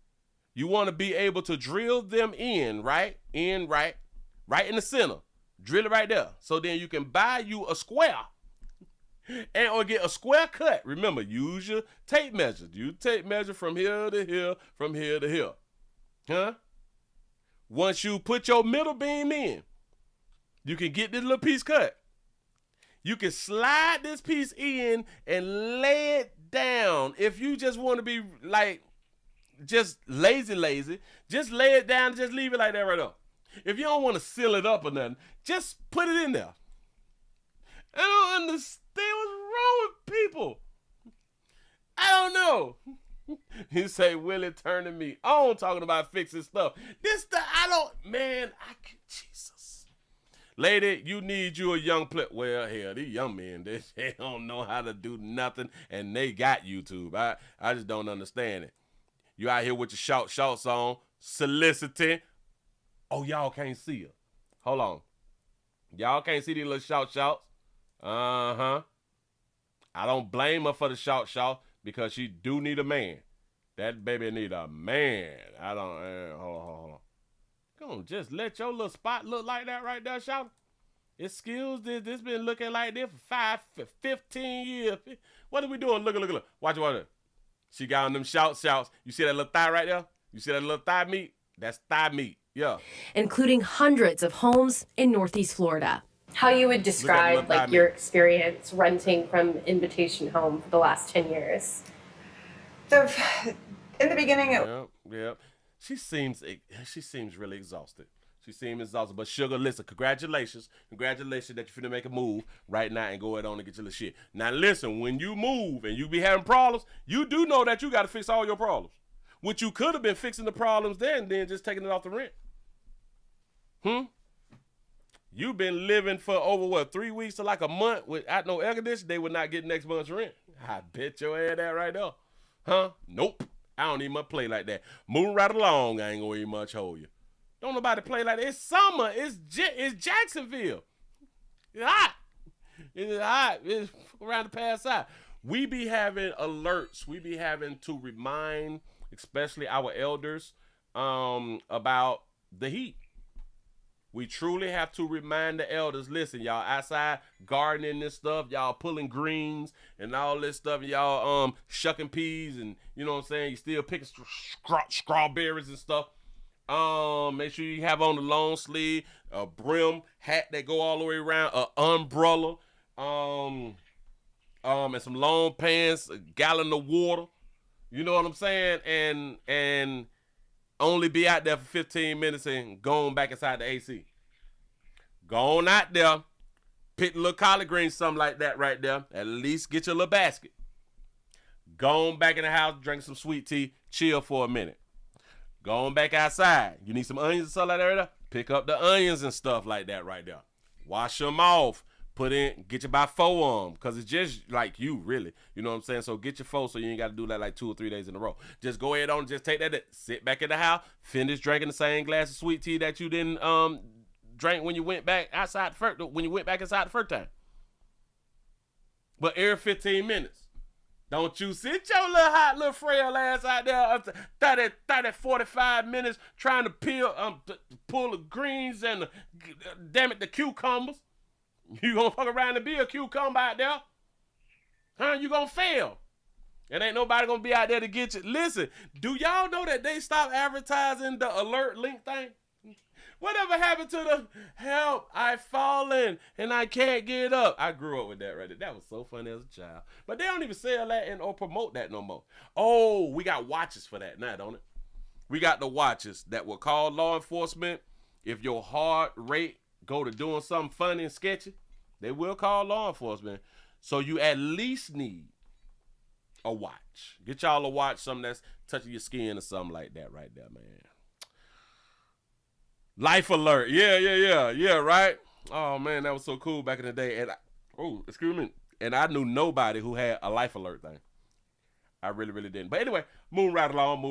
You want to be able to drill them in, right in the center. Drill it right there. So then you can buy you a square or get a square cut. Remember, use your tape measure. You tape measure from here to here, from here to here. Huh? Once you put your middle beam in, you can get this little piece cut. You can slide this piece in and lay it down. If you just want to be like, just lazy, just lay it down and just leave it like that right there. If you don't want to seal it up or nothing, just put it in there. I don't understand what's wrong with people. I don't know. You say Willie turning me on talking about fixing stuff. Jesus. Lady, you need you a young player. Well, hell, these young men, they don't know how to do nothing, and they got YouTube. I just don't understand it. You out here with your shorts on, soliciting. Oh, y'all can't see her. Hold on. Y'all can't see these little shorts. Uh-huh. I don't blame her for the shorts because she do need a man. That baby need a man. I don't, hold on. Come on, just let your little spot look like that right there, shout. Excuse this been looking like this for 15 years. What are we doing? Look. Watch it. She got on them shouts. You see that little thigh right there? You see that little thigh meat? That's thigh meat. Yeah. Including hundreds of homes in Northeast Florida. How you would describe like your experience renting from Invitation Home for the last 10 years? In the beginning, Yep. She seems really exhausted. She seems exhausted. But Sugar, listen, congratulations that you're finna make a move right now and go ahead on and get your little shit. Now listen, when you move and you be having problems, you do know that you got to fix all your problems. Which you could have been fixing the problems there and then just taking it off the rent. You've been living for over 3 weeks to like a month without no air conditioning. They would not get next month's rent. I bet your ass that right there. Huh? Nope. I don't even much play like that. Moving right along, I ain't gonna even much hold you. Don't nobody play like that. It's summer. It's Jacksonville. It's hot. It's around the past side. We be having alerts. We be having to remind, especially our elders, about the heat. We truly have to remind the elders, listen, y'all outside gardening this stuff, y'all pulling greens and all this stuff, y'all shucking peas and, you know what I'm saying, you still picking strawberries and stuff. Make sure you have on the long sleeve, a brim hat that go all the way around, an umbrella, and some long pants, a gallon of water. You know what I'm saying? And only be out there for 15 minutes and go on back inside the AC. Go on out there, pick a little collard greens, something like that right there. At least get your little basket. Go on back in the house, drink some sweet tea, chill for a minute. Go on back outside. You need some onions and stuff like that right there? Pick up the onions and stuff like that right there. Wash them off. Get your about 4 on them, because it's just like you, really. You know what I'm saying? So get your 4 so you ain't got to do that like 2 or 3 days in a row. Just go ahead on, just take that, sit back in the house, finish drinking the same glass of sweet tea that you didn't drink when you went back outside when you went back inside the first time. But every 15 minutes. Don't you sit your little hot little frail ass out there up to 30, 45 minutes trying to pull the greens and the cucumbers. You gonna fuck around and be a cucumber out there? Huh? You gonna fail. And ain't nobody gonna be out there to get you. Listen, do y'all know that they stopped advertising the alert link thing? Whatever happened to the help? I've fallen and I can't get up. I grew up with that right there. That was so funny as a child. But they don't even sell that or promote that no more. Oh, we got watches for that now, don't it? We got the watches that will call law enforcement if your heart rate go to doing something funny and sketchy. They will call law enforcement. So you at least need a watch. Get y'all a watch, something that's touching your skin or something like that right there, man. Life alert. Yeah, right? Oh, man, that was so cool back in the day. And excuse me. And I knew nobody who had a life alert thing. I really, really didn't. But anyway, move right along.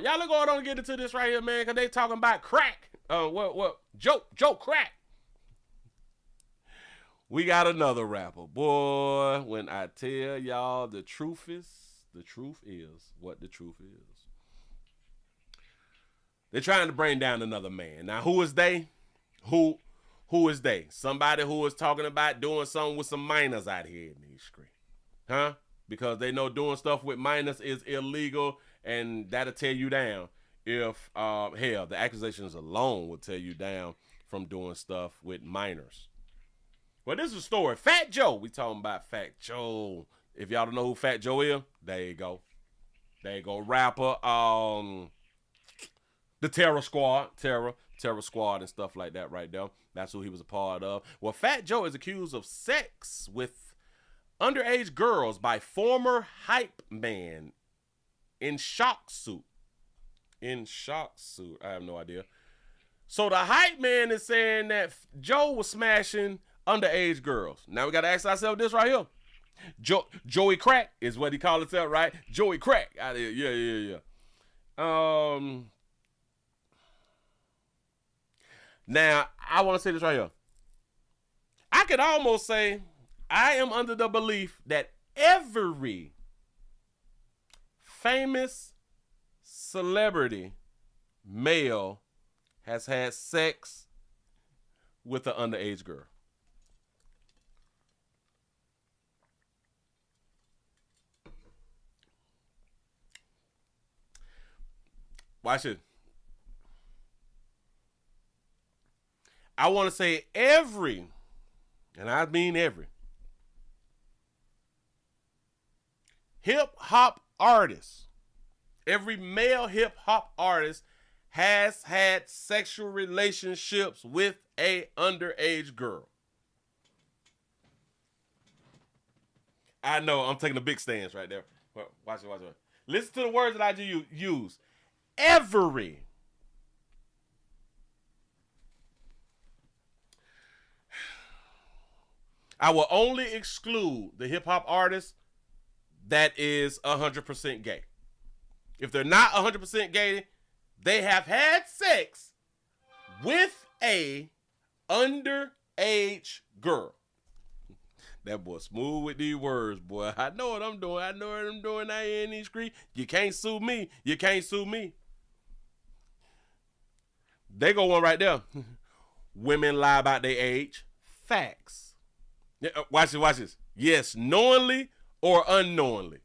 Y'all look going on and get into this right here, man, because they talking about crack. Joke crack. We got another rapper. Boy, when I tell y'all the truth is what the truth is. They're trying to bring down another man. Now, who is they? Who is they? Somebody who is talking about doing something with some minors out here in these streets. Huh? Because they know doing stuff with minors is illegal, and that'll tear you down. If, the accusations alone will tear you down from doing stuff with minors. Well, this is a story. Fat Joe. We talking about Fat Joe. If y'all don't know who Fat Joe is, there you go. Rapper. The Terror Squad. Terror Squad and stuff like that right there. That's who he was a part of. Well, Fat Joe is accused of sex with underage girls by former hype man in shock suit. I have no idea. So the hype man is saying that Joe was smashing underage girls. Now we got to ask ourselves this right here. Joey Crack is what he called himself, right? Joey Crack. Yeah. Now, I want to say this right here. I could almost say I am under the belief that every famous celebrity male has had sex with an underage girl. Watch it. I want to say every, and I mean every, hip hop artist, every male hip hop artist has had sexual relationships with a underage girl. I know, I'm taking a big stance right there. Watch it. Listen to the words that I use. Every. I will only exclude the hip hop artist that is 100% gay. If they're not 100% gay, they have had sex with a underage girl. That boy smooth with these words, boy. I know what I'm doing. out here in these streets. You can't sue me. They go one right there. women lie about their age. Facts. Yeah, watch this. Yes, knowingly or unknowingly.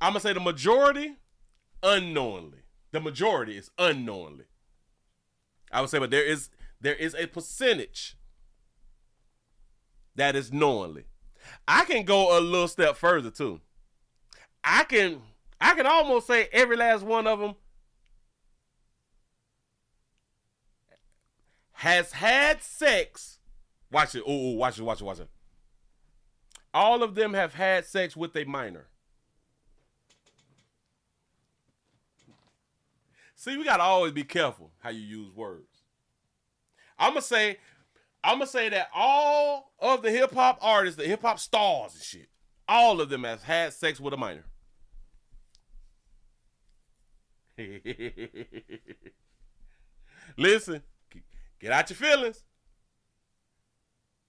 I'm going to say the majority, unknowingly. The majority is unknowingly. I would say, but there is a percentage that is knowingly. I can go a little step further too. I can almost say every last one of them has had sex. Watch it. Oh, watch it. All of them have had sex with a minor. See, we gotta always be careful how you use words. I'm gonna say that all of the hip hop artists, the hip hop stars and shit, all of them have had sex with a minor. Listen, get out your feelings.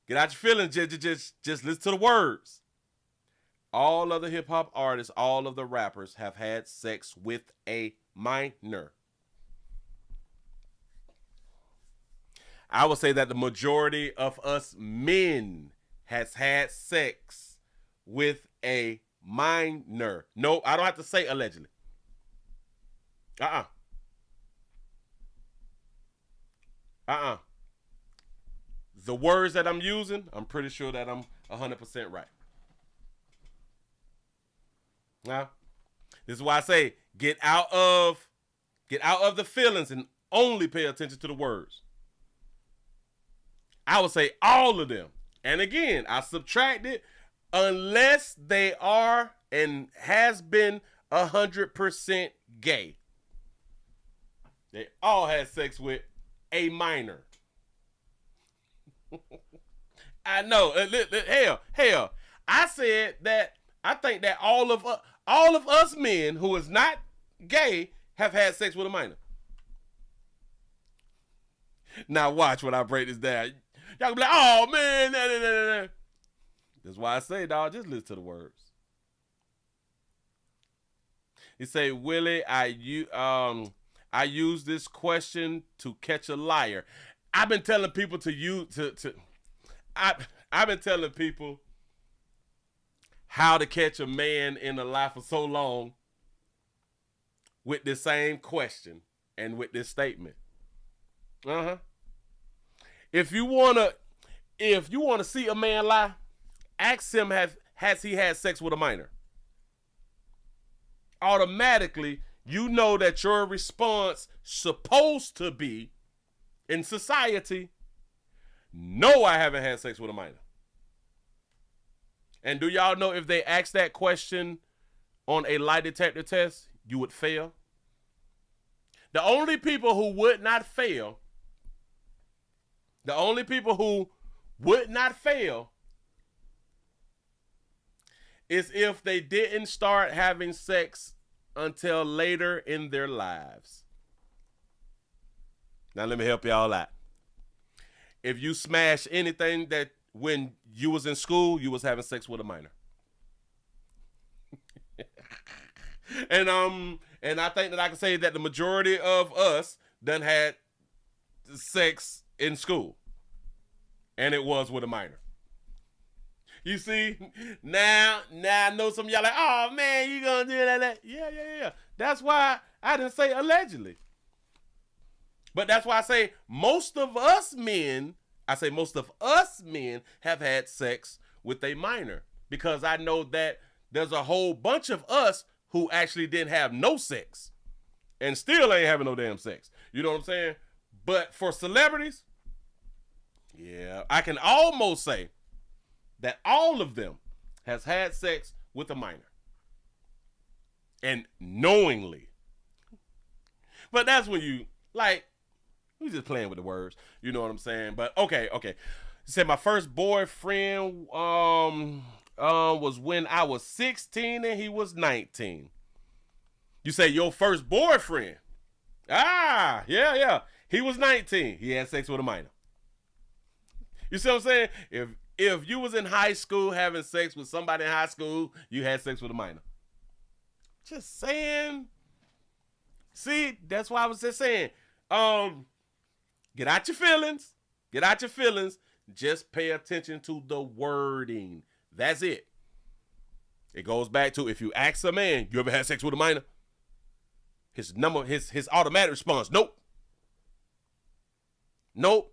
Get out your feelings. Just listen to the words. All of the hip hop artists, all of the rappers have had sex with a minor. I would say that the majority of us men has had sex with a minor. No, I don't have to say allegedly. The words that I'm using, I'm pretty sure that I'm 100% right. Now, this is why I say get out of the feelings and only pay attention to the words. I would say all of them. And again, I subtracted unless they are and has been 100% gay. They all had sex with a minor. I know. Hell. I said that I think that all of us men who is not gay have had sex with a minor. Now watch when I break this down. Y'all gonna be like, oh man, nah. That's why I say, dog, just listen to the words. He say, Willie, I use this question to catch a liar. I've been telling people I've been telling people how to catch a man in a lie for so long with the same question and with this statement. If you wanna see a man lie, ask him has he had sex with a minor. Automatically, you know that your response supposed to be in society, no, I haven't had sex with a minor. And do y'all know if they ask that question on a lie detector test, you would fail? The only people who would not fail is if they didn't start having sex until later in their lives. Now let me help y'all out. If you smash anything that when you was in school, you was having sex with a minor. And I think that I can say that the majority of us done had sex in school. And it was with a minor. You see, now I know some of y'all like, oh man, you gonna do that? Yeah. That's why I didn't say allegedly. But that's why I say most of us men have had sex with a minor. Because I know that there's a whole bunch of us who actually didn't have no sex. And still ain't having no damn sex. You know what I'm saying? But for celebrities, yeah, I can almost say that all of them has had sex with a minor. And knowingly. But that's when you, like, we just playing with the words. You know what I'm saying? But okay. He said my first boyfriend was when I was 16 and he was 19. You say your first boyfriend. Yeah. He was 19. He had sex with a minor. You see what I'm saying? If you was in high school having sex with somebody in high school, you had sex with a minor. Just saying. See, that's why I was just saying. Get out your feelings. Get out your feelings. Just pay attention to the wording. That's it. It goes back to, if you ask a man, you ever had sex with a minor? His automatic response, nope. Nope.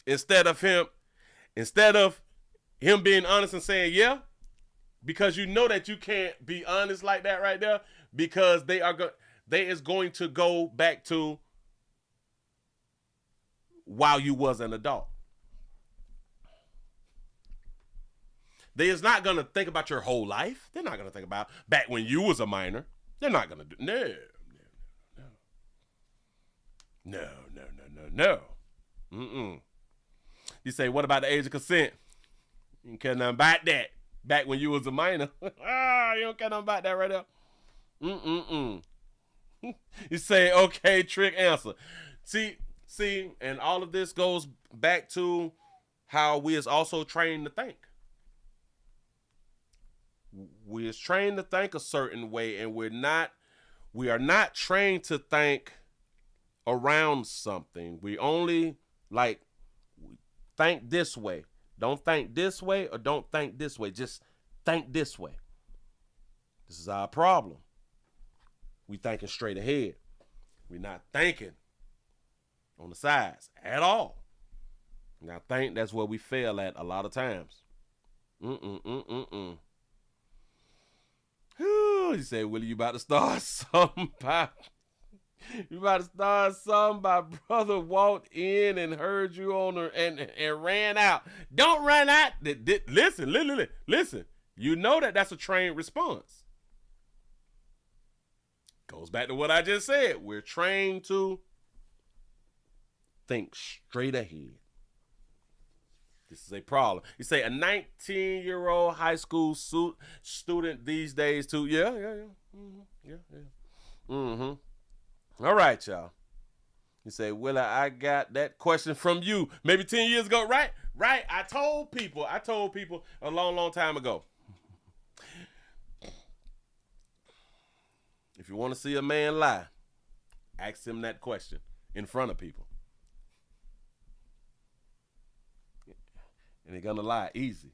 Instead of him being honest and saying yeah, because you know that you can't be honest like that right there, because they is going to go back to while you was an adult. They is not going to think about your whole life. They're not going to think about back when you was a minor. They're not going to do, no. Mm-mm. You say, what about the age of consent? You don't care nothing about that. Back when you was a minor. You don't care nothing about that right there. You say, okay, trick answer. See, and all of this goes back to how we is also trained to think. We is trained to think a certain way, and we are not trained to think around something. We only think this way. Don't think this way, or don't think this way. Just think this way. This is our problem. We thinking straight ahead. We're not thinking on the sides at all. And I think that's where we fail at a lot of times. You say, Willie, you about to start something by... You about to start something. My brother walked in and heard you on her and ran out. Don't run out. Listen. You know that's a trained response. Goes back to what I just said. We're trained to think straight ahead. This is a problem. You say a 19-year-old high school student these days too. Yeah. All right, y'all. You say, Willie, I got that question from you maybe 10 years ago. Right. I told people a long time ago. If you want to see a man lie, ask him that question in front of people. And he's going to lie easy.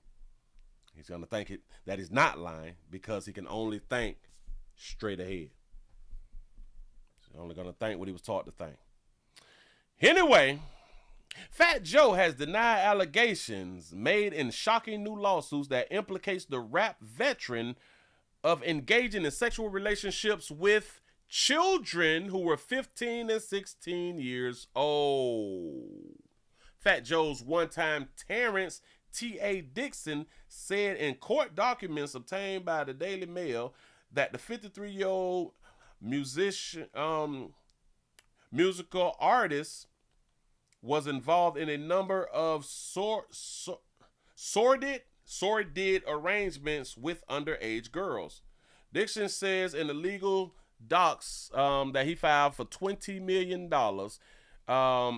He's going to think that he's not lying because he can only think straight ahead. He's only going to think what he was taught to think. Anyway, Fat Joe has denied allegations made in shocking new lawsuits that implicates the rap veteran of engaging in sexual relationships with children who were 15 and 16 years old. Fat Joe's one-time Terrence T.A. Dixon said in court documents obtained by the Daily Mail that the 53-year-old musical artist was involved in a number of sordid arrangements with underage girls. Dixon says in the legal docs that he filed for $20 million.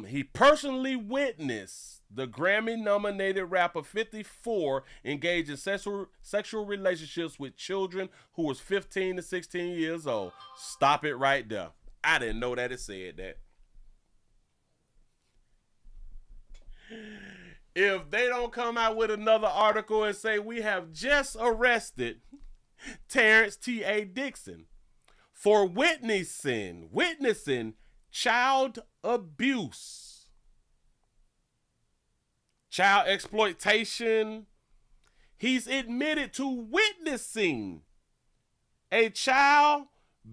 He personally witnessed the Grammy-nominated rapper 54 engage in sexual relationships with children who was 15 to 16 years old. Stop it right there. I didn't know that it said that. If they don't come out with another article and say we have just arrested Terrence T.A. Dixon for witnessing child abuse, child exploitation. He's admitted to witnessing a child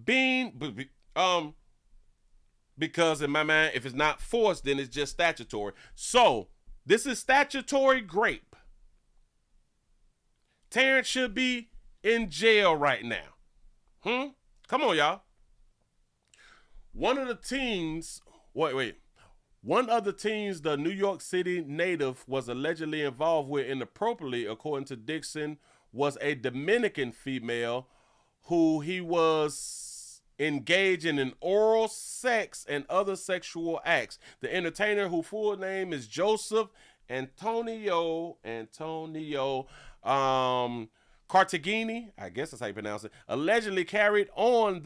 being, because in my mind, if it's not forced, then it's just statutory. So this is statutory rape. Terrence should be in jail right now. Come on, y'all. One of the teens the New York City native was allegedly involved with inappropriately, according to Dixon, was a Dominican female who he was engaging in oral sex and other sexual acts. The entertainer, whose full name is Joseph Antonio Cartagini, I guess that's how you pronounce it, allegedly carried on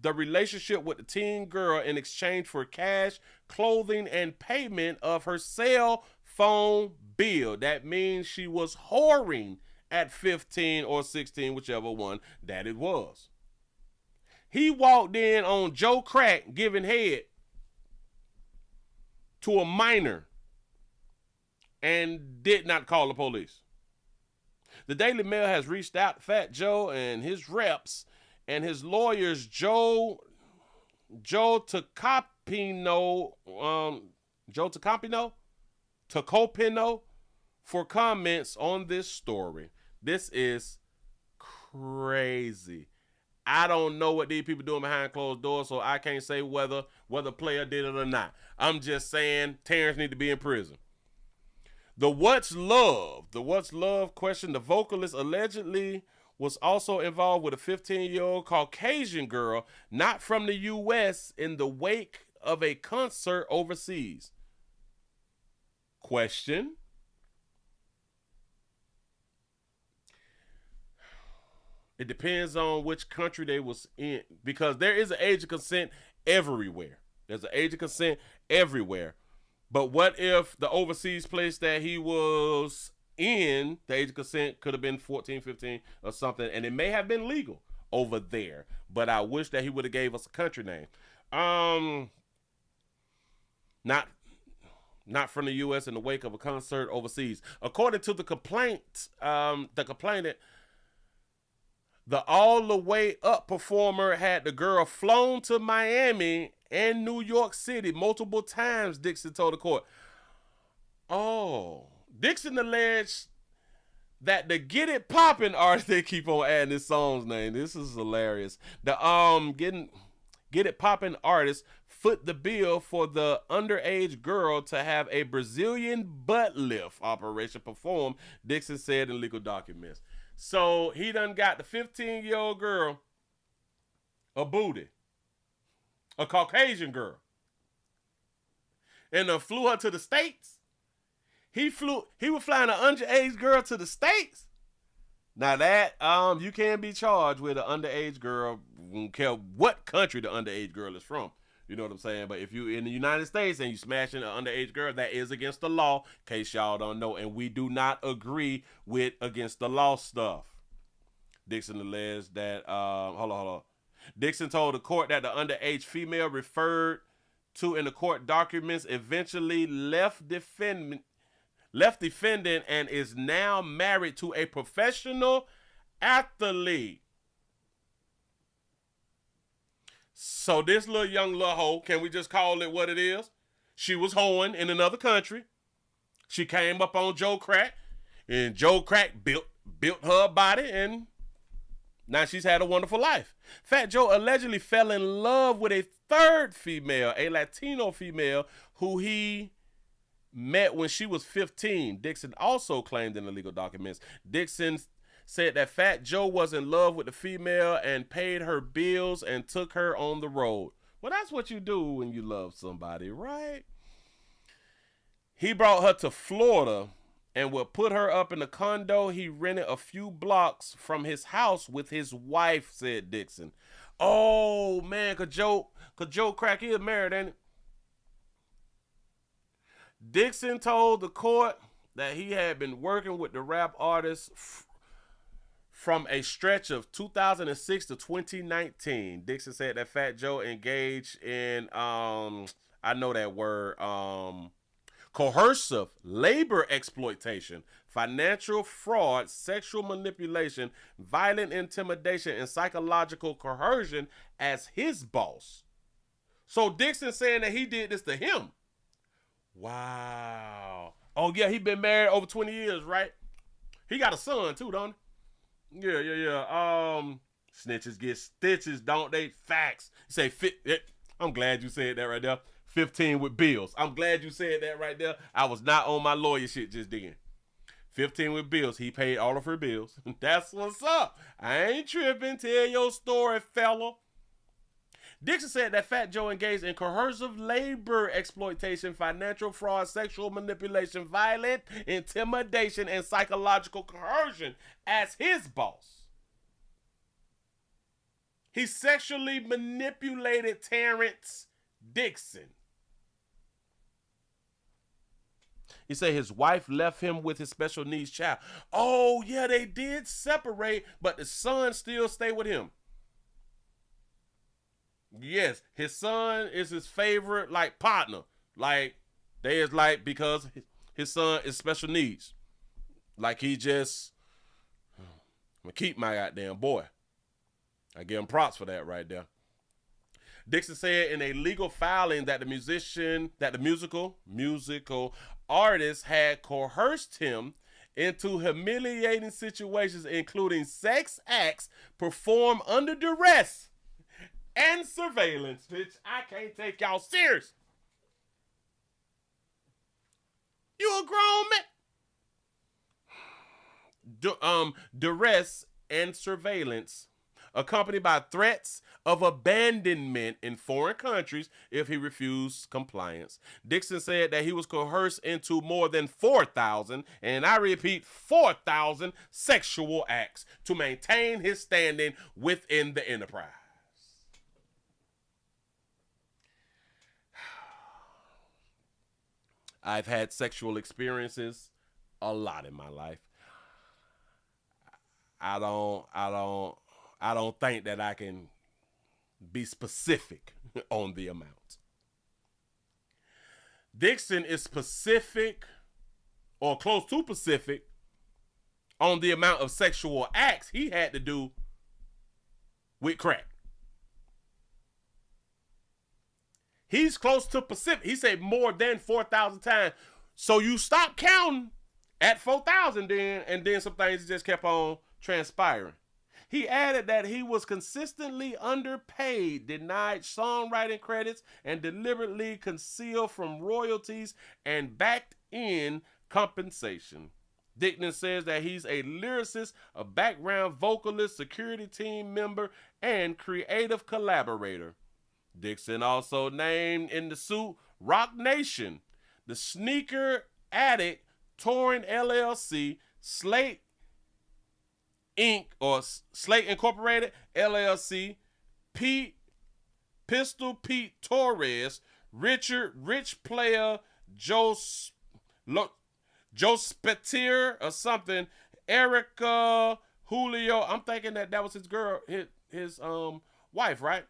the relationship with the teen girl in exchange for cash, clothing, and payment of her cell phone bill. That means she was whoring at 15 or 16, whichever one that it was. He walked in on Joe Crack giving head to a minor and did not call the police. The Daily Mail has reached out to Fat Joe and his reps and his lawyers, Joe Tacopino, for comments on this story. This is crazy. I don't know what these people doing behind closed doors, so I can't say whether player did it or not. I'm just saying Terrence need to be in prison. The What's Love question. The vocalist allegedly was also involved with a 15-year-old Caucasian girl not from the U.S. in the wake of a concert overseas. Question. It depends on which country they was in, because there is an age of consent everywhere. There's an age of consent everywhere. But what if the overseas place that he was in, the age of consent could have been 14, 15 or something, and it may have been legal over there. But I wish that he would have gave us a country name. Not from the U.S. in the wake of a concert overseas. According to the complaint, the complainant, the All the Way Up performer had the girl flown to Miami and New York City multiple times, Dixon told the court. Oh, Dixon alleged that the Get It Poppin' artist, they keep on adding this song's name. This is hilarious. The Get It Poppin' artist foot the bill for the underage girl to have a Brazilian butt lift operation performed, Dixon said in legal documents. So he done got the 15-year-old girl a booty, a Caucasian girl, and then flew her to the States. He was flying an underage girl to the States. Now that you can be charged with an underage girl, don't care what country the underage girl is from. You know what I'm saying? But if you in the United States and you smashing an underage girl, that is against the law, in case y'all don't know. And we do not agree with against the law stuff. Dixon alleged that, hold on. Dixon told the court that the underage female referred to in the court documents eventually left defendant and is now married to a professional athlete. So this little hoe, can we just call it what it is? She was hoeing in another country. She came up on Joe Crack, and Joe Crack built her body, and now she's had a wonderful life. Fat Joe allegedly fell in love with a third female, a Latino female, who he met when she was 15. Dixon also claimed in the legal documents. Dixon said that Fat Joe was in love with the female and paid her bills and took her on the road. Well, that's what you do when you love somebody, right? He brought her to Florida and would put her up in a condo he rented a few blocks from his house with his wife, said Dixon. Oh, man, could Joe Crack is married, ain't it? Dixon told the court that he had been working with the rap artist from a stretch of 2006 to 2019. Dixon said that Fat Joe engaged in, I know that word, coercive labor exploitation, financial fraud, sexual manipulation, violent intimidation, and psychological coercion as his boss. So Dixon saying that he did this to him. Wow. Oh, yeah, he been married over 20 years, right? He got a son, too, don't he? Yeah. Snitches get stitches, don't they? Facts. You say, I'm glad you said that right there. 15 with bills. I'm glad you said that right there. I was not on my lawyer shit just then. 15 with bills. He paid all of her bills. That's what's up. I ain't tripping. Tell your story, fella. Dixon said that Fat Joe engaged in coercive labor exploitation, financial fraud, sexual manipulation, violent intimidation, and psychological coercion as his boss. He sexually manipulated Terrence Dixon. He said his wife left him with his special needs child. Oh, yeah, they did separate, but the son still stayed with him. Yes, his son is his favorite, like, partner. Like, they is like, because his son is special needs. Like, he just, I'm gonna keep my goddamn boy. I give him props for that right there. Dixon said in a legal filing that the musical artist had coerced him into humiliating situations, including sex acts performed under duress and surveillance. Bitch, I can't take y'all serious. You a grown man. Duress and surveillance, accompanied by threats of abandonment in foreign countries if he refused compliance. Dixon said that he was coerced into more than 4,000, and I repeat, 4,000 sexual acts to maintain his standing within the enterprise. I've had sexual experiences a lot in my life. I don't think that I can be specific on the amount. Dixon is specific or close to specific on the amount of sexual acts he had to do with crack. He's close to specific. He said more than 4,000 times. So you stop counting at 4,000 then, and then some things just kept on transpiring. He added that he was consistently underpaid, denied songwriting credits, and deliberately concealed from royalties and backed in compensation. Dixon says that he's a lyricist, a background vocalist, security team member, and creative collaborator. Dixon also named in the suit Rock Nation, the Sneaker Addict Touring LLC, Slate Inc. or Slate Incorporated LLC, Pistol Pete Torres, Richard Rich Player, Joe Spatier or something, Erica Julio. I'm thinking that was his girl, his wife, right?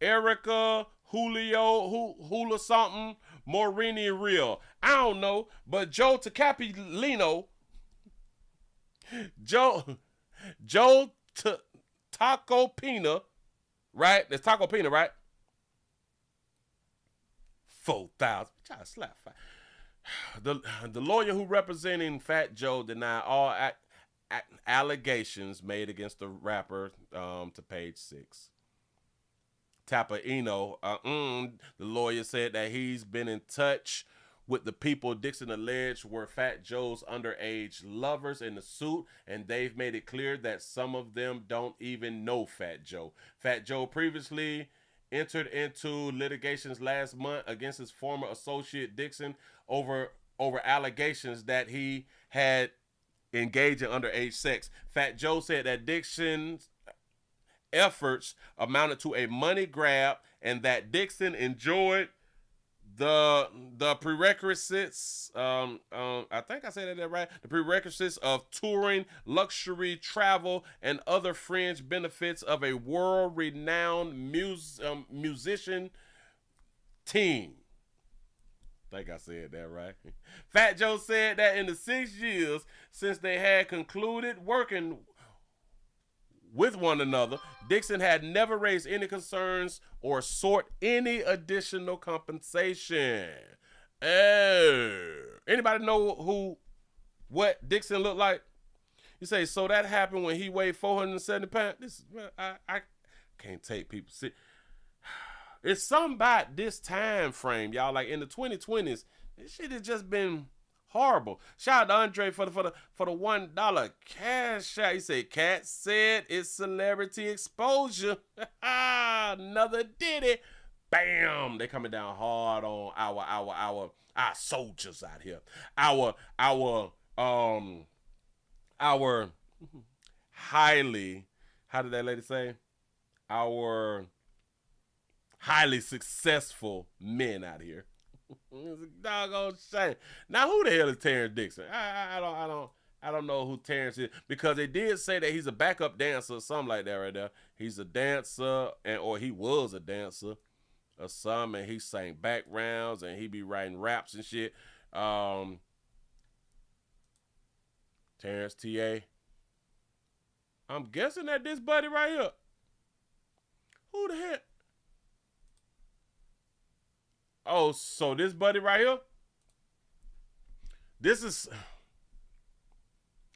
Erica Julio Hula something, Morini Real. I don't know, but Joe Tacapilino, Joe Taco Pina, right? There's Taco Pina, right? 4,000. Try to slap. The lawyer who representing Fat Joe denied all allegations made against the rapper to page 6. Tapaino, the lawyer said that he's been in touch with the people Dixon alleged were Fat Joe's underage lovers in the suit, and they've made it clear that some of them don't even know Fat Joe. Fat Joe previously entered into litigations last month against his former associate Dixon over allegations that he had engaged in underage sex. Fat Joe said that Dixon's efforts amounted to a money grab and that Dixon enjoyed the prerequisites, I think I said that right, the prerequisites of touring, luxury travel, and other fringe benefits of a world-renowned musician team. I think I said that right. Fat Joe said that in the 6 years since they had concluded working with one another, Dixon had never raised any concerns or sought any additional compensation. Oh, anybody know what Dixon looked like? You say, so that happened when he weighed 470 pounds? I can't take people serious. It's something about this time frame, y'all. Like in the 2020s, this shit has just been horrible. Shout out to Andre for the $1 cash out. He said, Cat said it's celebrity exposure. Another Diddy. Bam! They coming down hard on our soldiers out here. Our highly, how did that lady say? our highly successful men out here. It's a doggone shame. Now, who the hell is Terrence Dixon? I don't know who Terrence is, because they did say that he's a backup dancer or something like that right there. He's a dancer, or he was a dancer or something, and he sang backgrounds, and he be writing raps and shit. Terrence T.A. I'm guessing that this buddy right here. Who the heck? Oh, so this buddy right here? This is...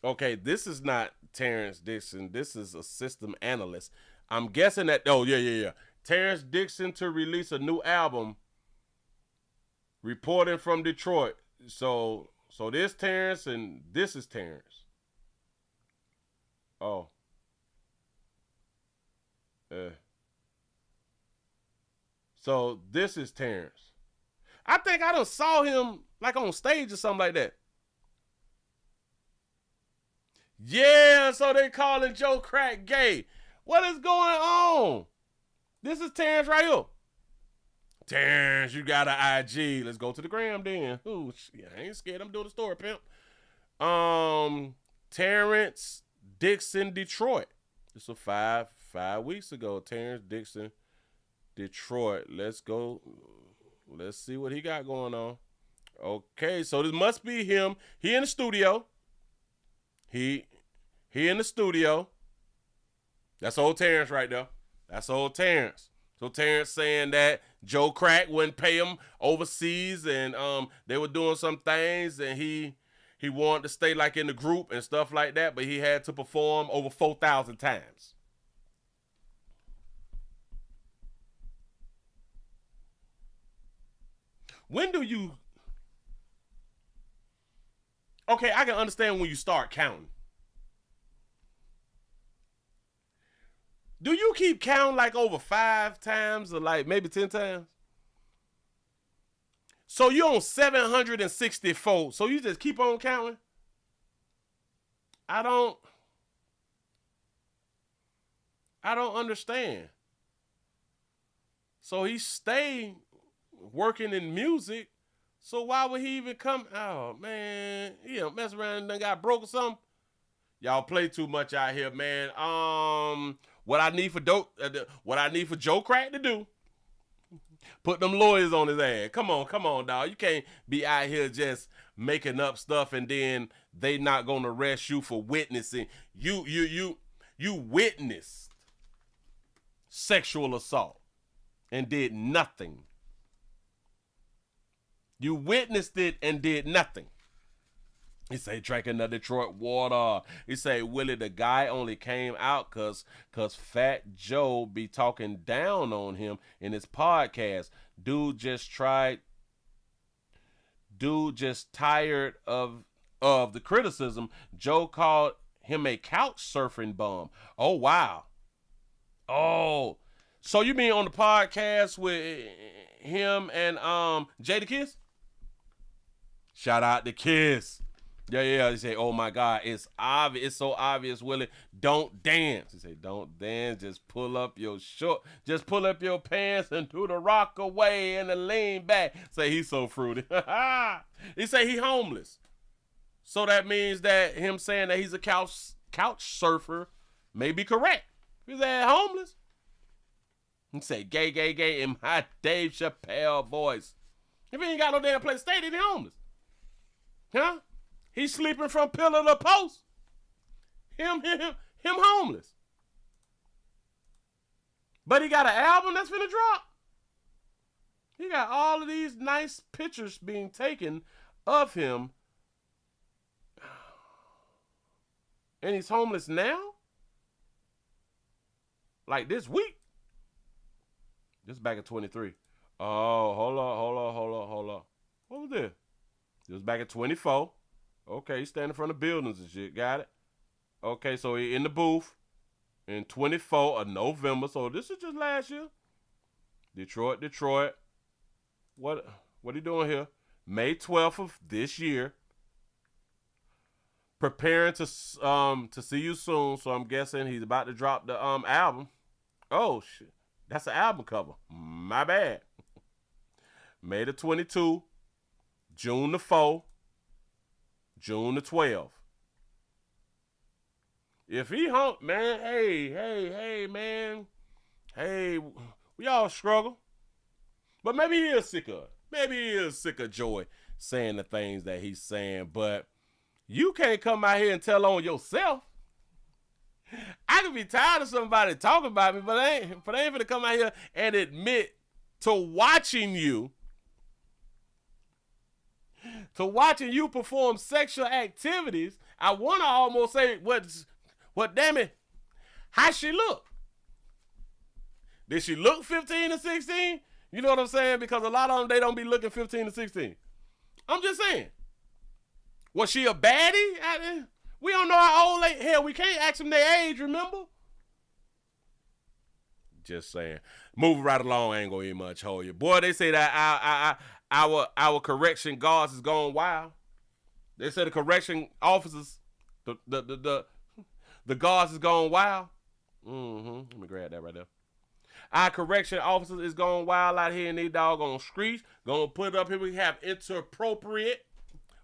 Okay, this is not Terrence Dixon. This is a system analyst. I'm guessing that... Oh, yeah. Terrence Dixon to release a new album. Reporting from Detroit. So this Terrence and this is Terrence. Oh. So this is Terrence. I think I done saw him like on stage or something like that. Yeah, so they calling Joe Crack gay. What is going on? This is Terrence right here. Terrence, you got an IG. Let's go to the gram then. Ooh, I ain't scared. I'm doing the story, pimp. Terrence Dixon, Detroit. This was five weeks ago. Terrence Dixon, Detroit. Let's go. Let's see what he got going on. Okay, so this must be him. He in the studio. He in the studio. That's old Terrence right there. That's old Terrence. So Terrence saying that Joe Crack wouldn't pay him overseas, and they were doing some things, and he wanted to stay like in the group and stuff like that, but he had to perform over 4,000 times. When do you... Okay, I can understand when you start counting. Do you keep counting like over 5 times or like maybe 10 times? So you're on 764. So you just keep on counting? I don't understand. So he stayed working in music. So why would he even come? Oh, man. He don't mess around and done got broke or something. Y'all play too much out here, man. What I need for Joe Crack to do, put them lawyers on his ass. Come on, dog. You can't be out here just making up stuff and then they not gonna arrest you for witnessing. You witnessed sexual assault and did nothing. You witnessed it and did nothing. He say drinking the Detroit water. He say, Willie, the guy only came out cause Fat Joe be talking down on him in his podcast. Dude just tired of the criticism. Joe called him a couch surfing bum. Oh, wow. Oh, so you mean on the podcast with him and Jada Kiss? Shout out to Kiss. Yeah. He say, oh my God, it's obvious. It's so obvious, Willie. Don't dance. He say, don't dance. Just pull up your short. Just pull up your pants and do the rock away and the lean back. Say he's so fruity. He say he homeless. So that means that him saying that he's a couch surfer may be correct. He's homeless. He say gay in my Dave Chappelle voice. If he ain't got no damn place to stay, then he homeless. Huh? He's sleeping from pillar to post. Him homeless. But he got an album that's finna drop. He got all of these nice pictures being taken of him. And he's homeless now? Like this week? This is back in 23. Oh, hold on. What was this? It was back in 24. Okay, he's standing in front of buildings and shit. Got it? Okay, so he in the booth in 24 of November. So this is just last year. Detroit. What he doing here? May 12th of this year. Preparing to see you soon. So I'm guessing he's about to drop the album. Oh, shit. That's an album cover. My bad. May the 22, June the 4, June the 12th. If he hung, man, hey, man. Hey, we all struggle. But maybe he is sick of it. Maybe he is sick of Joy saying the things that he's saying. But you can't come out here and tell on yourself. I could be tired of somebody talking about me, but they ain't gonna come out here and admit to watching you perform sexual activities. I want to almost say, what damn it, how she look? Did she look 15 or 16? You know what I'm saying? Because a lot of them, they don't be looking 15 or 16. I'm just saying. Was she a baddie? We don't know how old hell, we can't ask them their age, remember? Just saying. Moving right along, I ain't gonna eat much, hold you. Boy, they say that our correction guards is going wild. They say the correction officers, the guards is going wild. Let me grab that right there. Our correction officers is going wild out here in these doggone streets. Gonna put it up here. We have inappropriate,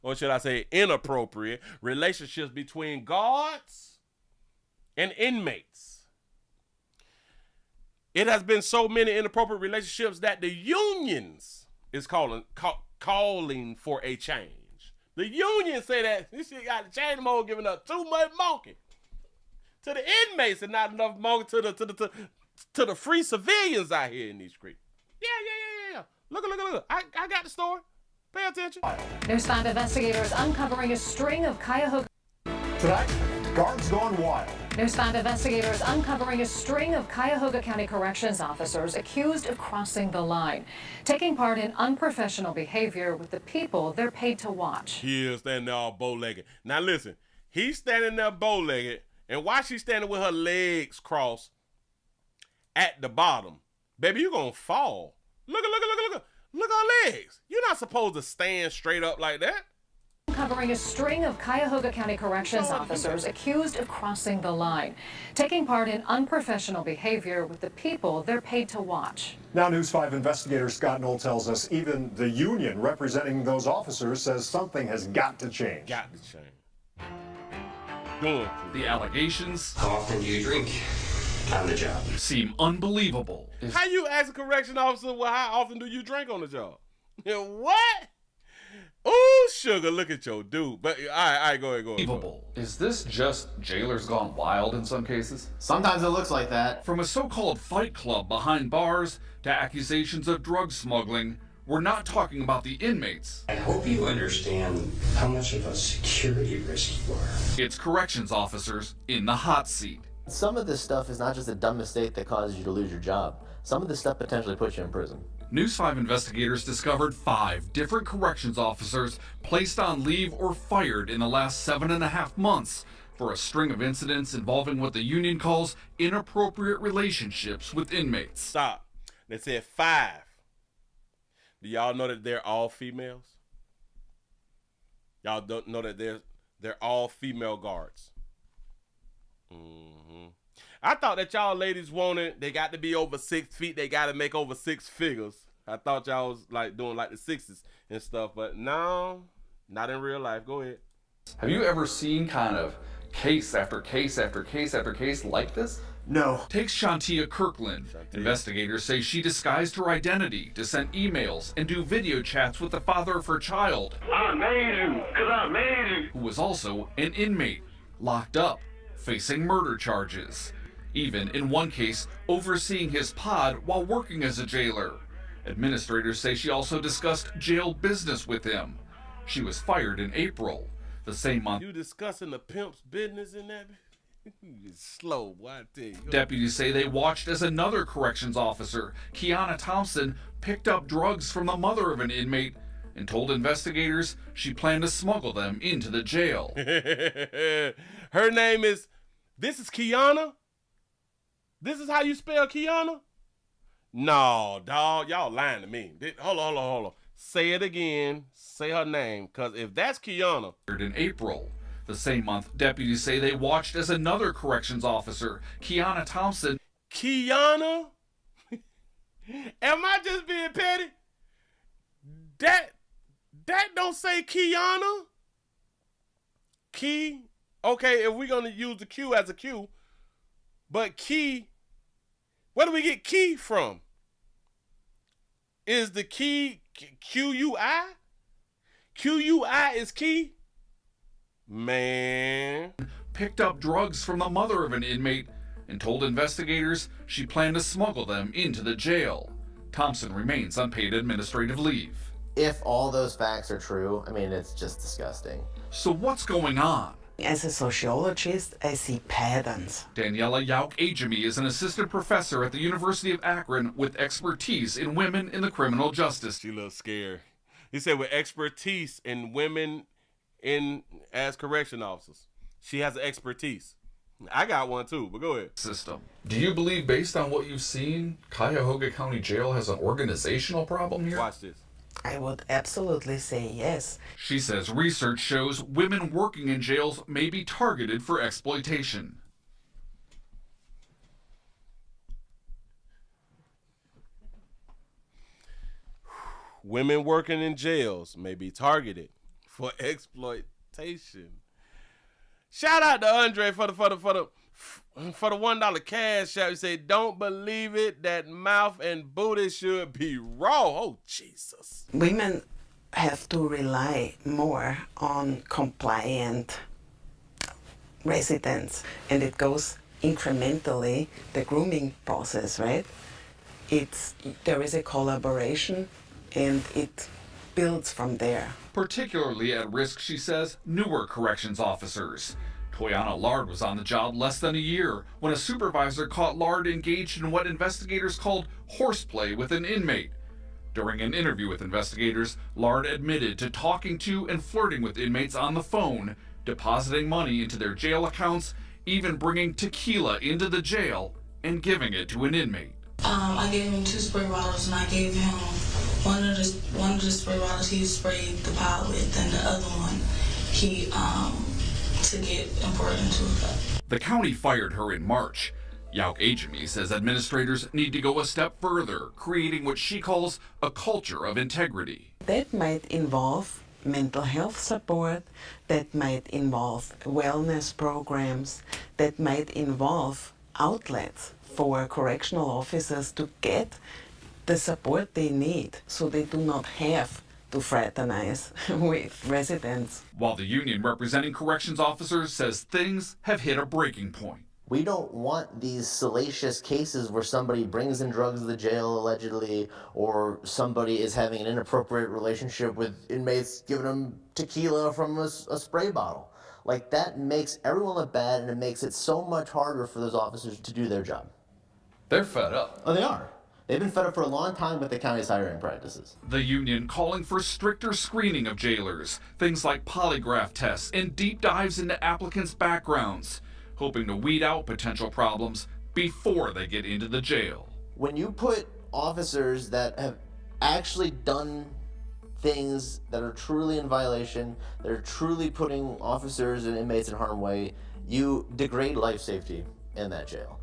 or should I say inappropriate, relationships between guards and inmates. It has been so many inappropriate relationships that the unions is calling for a change. The unions say that this shit got to change more, giving up too much monkey to the inmates and not enough monkey to the free civilians out here in these streets. Yeah. Look. I got the story. Pay attention. News 5 investigators uncovering a string of Cuyahoga. Tonight, guards gone wild. News 5 investigators uncovering a string of Cuyahoga County Corrections officers accused of crossing the line, taking part in unprofessional behavior with the people they're paid to watch. He is standing there all bow-legged. Now listen, he's standing there bow-legged, and while she's standing with her legs crossed at the bottom, baby, you gonna fall. Look at her legs. You're not supposed to stand straight up like that. Covering a string of Cuyahoga County Corrections officers accused of crossing the line, taking part in unprofessional behavior with the people they're paid to watch. Now News 5 investigator Scott Knoll tells us even the union representing those officers says something has got to change. Got to change. Good. The allegations. How often do you drink on the job? Seem unbelievable. How you ask a correction officer, well, how often do you drink on the job? What? Ooh, sugar, look at your dude. But all right, go ahead. Is this just jailers gone wild in some cases? Sometimes it looks like that. From a so-called fight club behind bars to accusations of drug smuggling, we're not talking about the inmates. I hope you understand how much of a security risk you are. It's corrections officers in the hot seat. Some of this stuff is not just a dumb mistake that causes you to lose your job. Some of this stuff potentially puts you in prison. News 5 investigators discovered 5 different corrections officers placed on leave or fired in the last 7.5 months for a string of incidents involving what the union calls inappropriate relationships with inmates. Stop. They said 5. Do y'all know that they're all females? Y'all don't know that they're all female guards. I thought that y'all ladies wanted, they got to be over 6 feet, they got to make over 6 figures. I thought y'all was like doing like the 60s and stuff, but no, not in real life. Go ahead. Have you ever seen kind of case after case after case after case like this? No. Take Shantia Kirkland. Investigators say she disguised her identity to send emails and do video chats with the father of her child. I made him, 'cause I made him. Who was also an inmate, locked up, facing murder charges. Even, in one case, overseeing his pod while working as a jailer. Administrators say she also discussed jail business with him. She was fired in April. The same month. You discussing the pimp's business in that? You slow, boy, I tell you. Deputies say they watched as another corrections officer, Kiana Thompson, picked up drugs from the mother of an inmate and told investigators she planned to smuggle them into the jail. Her name is, this is Kiana? This is how you spell Kiana? No, dog, y'all lying to me. Hold on. Say it again. Say her name, because if that's Kiana. In April. The same month, deputies say they watched as another corrections officer, Kiana Thompson. Kiana? Am I just being petty? That don't say Kiana. Key. Okay, if we're gonna use the Q as a Q, but key, where do we get key from? Is the key Q-U-I? Q-U-I is key? Man. Picked up drugs from the mother of an inmate and told investigators she planned to smuggle them into the jail. Thompson remains on paid administrative leave. If all those facts are true, I mean, it's just disgusting. So what's going on? As a sociologist, I see patterns. Daniela Yauk-Ajami is an assistant professor at the University of Akron with expertise in women in the criminal justice. She a little scared. He said with expertise in women as correction officers. She has an expertise. I got one too, but go ahead. System. Do you believe, based on what you've seen, Cuyahoga County Jail has an organizational problem here? Watch this. I would absolutely say yes. She says research shows women working in jails may be targeted for exploitation. Women working in jails may be targeted for exploitation. Shout out to Andre for the $1 cash out. He said, "Don't believe it. That mouth and booty should be raw." Oh Jesus! Women have to rely more on compliant residents, and it goes incrementally. The grooming process, right? There is a collaboration, and it builds from there. Particularly at risk, she says, newer corrections officers. Toyana Lard was on the job less than a year when a supervisor caught Lard engaged in what investigators called horseplay with an inmate. During an interview with investigators, Lard admitted to talking to and flirting with inmates on the phone, depositing money into their jail accounts, even bringing tequila into the jail and giving it to an inmate. I gave him 2 spray bottles, and I gave him one of the spray bottles he sprayed the pot with, and the other one he took it and poured it into a cup. The county fired her in March. Yauk-Ajami says administrators need to go a step further, creating what she calls a culture of integrity. That might involve mental health support, that might involve wellness programs, that might involve outlets for correctional officers to get the support they need so they do not have to fraternize with residents. While the union representing corrections officers says things have hit a breaking point. We don't want these salacious cases where somebody brings in drugs to the jail allegedly, or somebody is having an inappropriate relationship with inmates giving them tequila from a spray bottle. Like, that makes everyone look bad, and it makes it so much harder for those officers to do their job. They're fed up. Oh, they are. They've been fed up for a long time with the county's hiring practices. The union calling for stricter screening of jailers, things like polygraph tests and deep dives into applicants' backgrounds, hoping to weed out potential problems before they get into the jail. When you put officers that have actually done things that are truly in violation, that are truly putting officers and inmates in harm's way, you degrade life safety in that jail.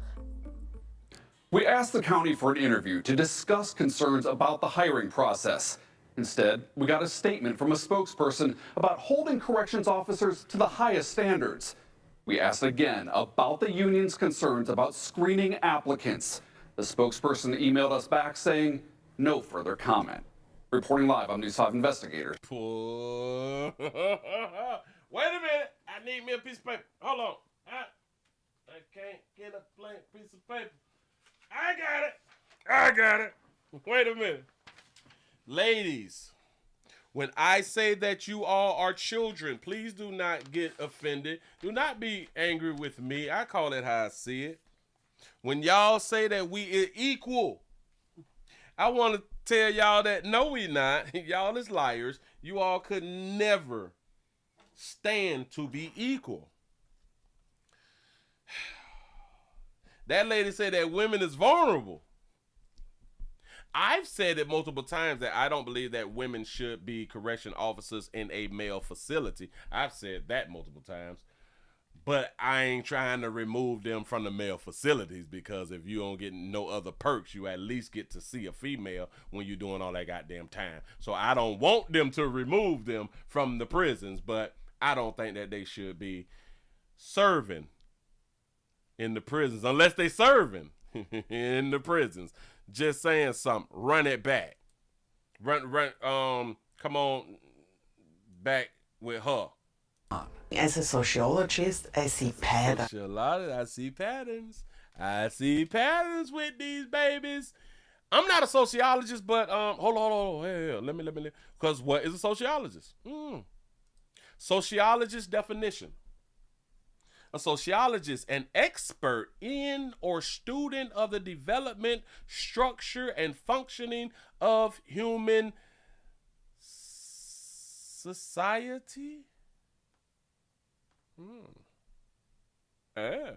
We asked the county for an interview to discuss concerns about the hiring process. Instead, we got a statement from a spokesperson about holding corrections officers to the highest standards. We asked again about the union's concerns about screening applicants. The spokesperson emailed us back saying no further comment. Reporting live, I'm News 5 investigator. Wait a minute. I need me a piece of paper. Hold on. I can't get a blank piece of paper. I got it. Wait a minute. Ladies, when I say that you all are children, please do not get offended. Do not be angry with me. I call it how I see it. When y'all say that we are equal, I want to tell y'all that no, we not. Y'all is liars. You all could never stand to be equal. That lady said that women is vulnerable. I've said it multiple times that I don't believe that women should be correction officers in a male facility. I've said that multiple times. But I ain't trying to remove them from the male facilities, because if you don't get no other perks, you at least get to see a female when you're doing all that goddamn time. So I don't want them to remove them from the prisons, but I don't think that they should be serving in the prisons unless they serving in the prisons. Just saying something. Run it back. Come on back with her. As a sociologist, I see patterns. I see patterns. I see patterns with these babies. I'm not a sociologist, but hold on. Hey, let me. Because what is a sociologist? Sociologist definition. A sociologist, an expert in or student of the development, structure, and functioning of human society. Yeah.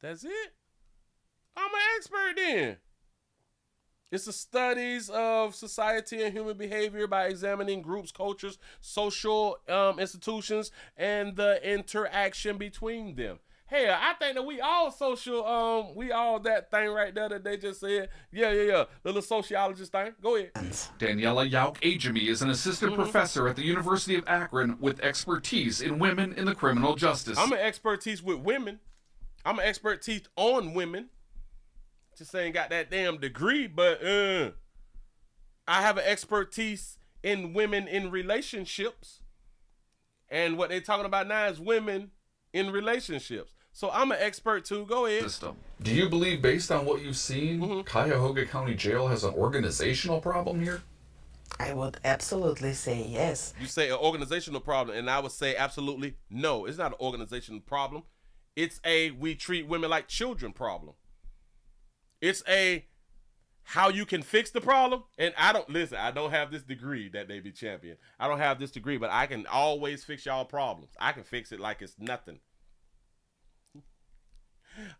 That's it. I'm an expert then. It's the studies of society and human behavior by examining groups, cultures, social institutions, and the interaction between them. Hell, I think that we all social, we all that thing right there that they just said. Yeah. The little sociologist thing. Go ahead. Daniela Yauk-Ajami is an assistant professor at the University of Akron with expertise in women in the criminal justice. I'm an expertise with women. I'm an expertise on women. Just ain't got that damn degree, but I have an expertise in women in relationships. And what they're talking about now is women in relationships. So I'm an expert too. Go ahead. System. Do you believe, based on what you've seen, Cuyahoga County Jail has an organizational problem here? I would absolutely say yes. You say an organizational problem, and I would say absolutely no. It's not an organizational problem. It's a we treat women like children problem. It's a how you can fix the problem. And I don't have this degree that they be champion. I don't have this degree, but I can always fix y'all problems. I can fix it like it's nothing.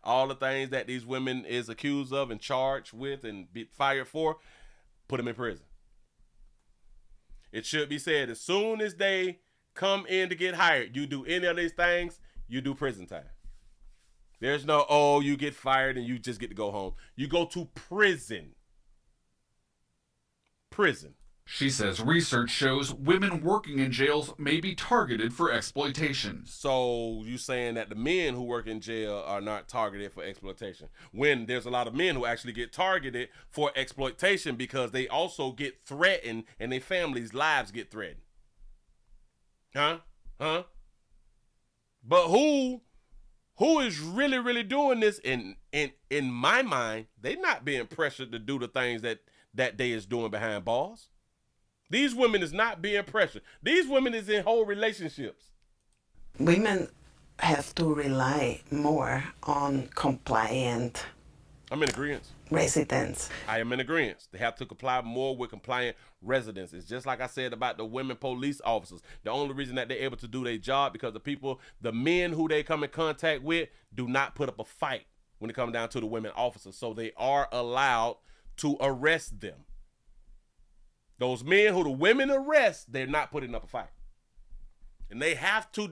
All the things that these women is accused of and charged with and be fired for, put them in prison. It should be said, as soon as they come in to get hired, you do any of these things, you do prison time. There's no, you get fired and you just get to go home. You go to prison. Prison. She says research shows women working in jails may be targeted for exploitation. So you saying that the men who work in jail are not targeted for exploitation, when there's a lot of men who actually get targeted for exploitation because they also get threatened and their families' lives get threatened. Huh? But who is really doing this? In my mind, they not being pressured to do the things that they is doing behind bars. These women is not being pressured. These women is in whole relationships. Women have to rely more on compliant. I'm in agreement. Residents. I am in agreement. They have to comply more with compliant residents. It's just like I said about the women police officers. The only reason that they're able to do their job because the men who they come in contact with do not put up a fight when it comes down to the women officers. So they are allowed to arrest them. Those men who the women arrest, they're not putting up a fight. And they have to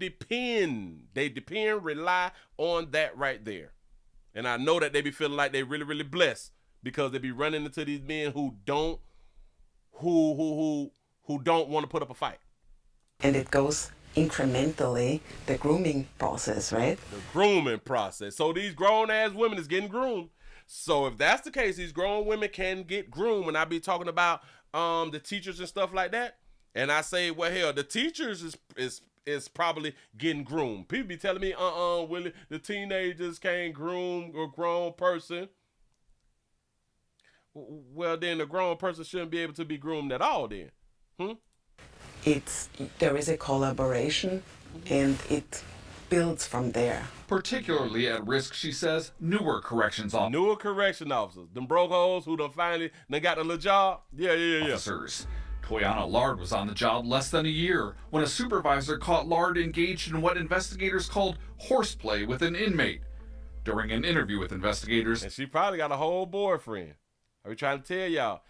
rely on that right there. And I know that they be feeling like they really blessed because they be running into these men who don't want to put up a fight. And it goes incrementally, the grooming process, right? The grooming process. So these grown ass women is getting groomed. So if that's the case, these grown women can get groomed. And I be talking about the teachers and stuff like that. And I say, well, hell, the teachers is probably getting groomed. People be telling me, Willie, the teenagers can't groom a grown person. Well, then the grown person shouldn't be able to be groomed at all then. There is a collaboration and it builds from there. Particularly at risk, she says, newer corrections officers. Newer correction officers. Them broke hoes who done got a little job. Yeah. Officers. Toyana Lard was on the job less than a year when a supervisor caught Lard engaged in what investigators called horseplay with an inmate. During an interview with investigators. And she probably got a whole boyfriend. Are we trying to tell y'all?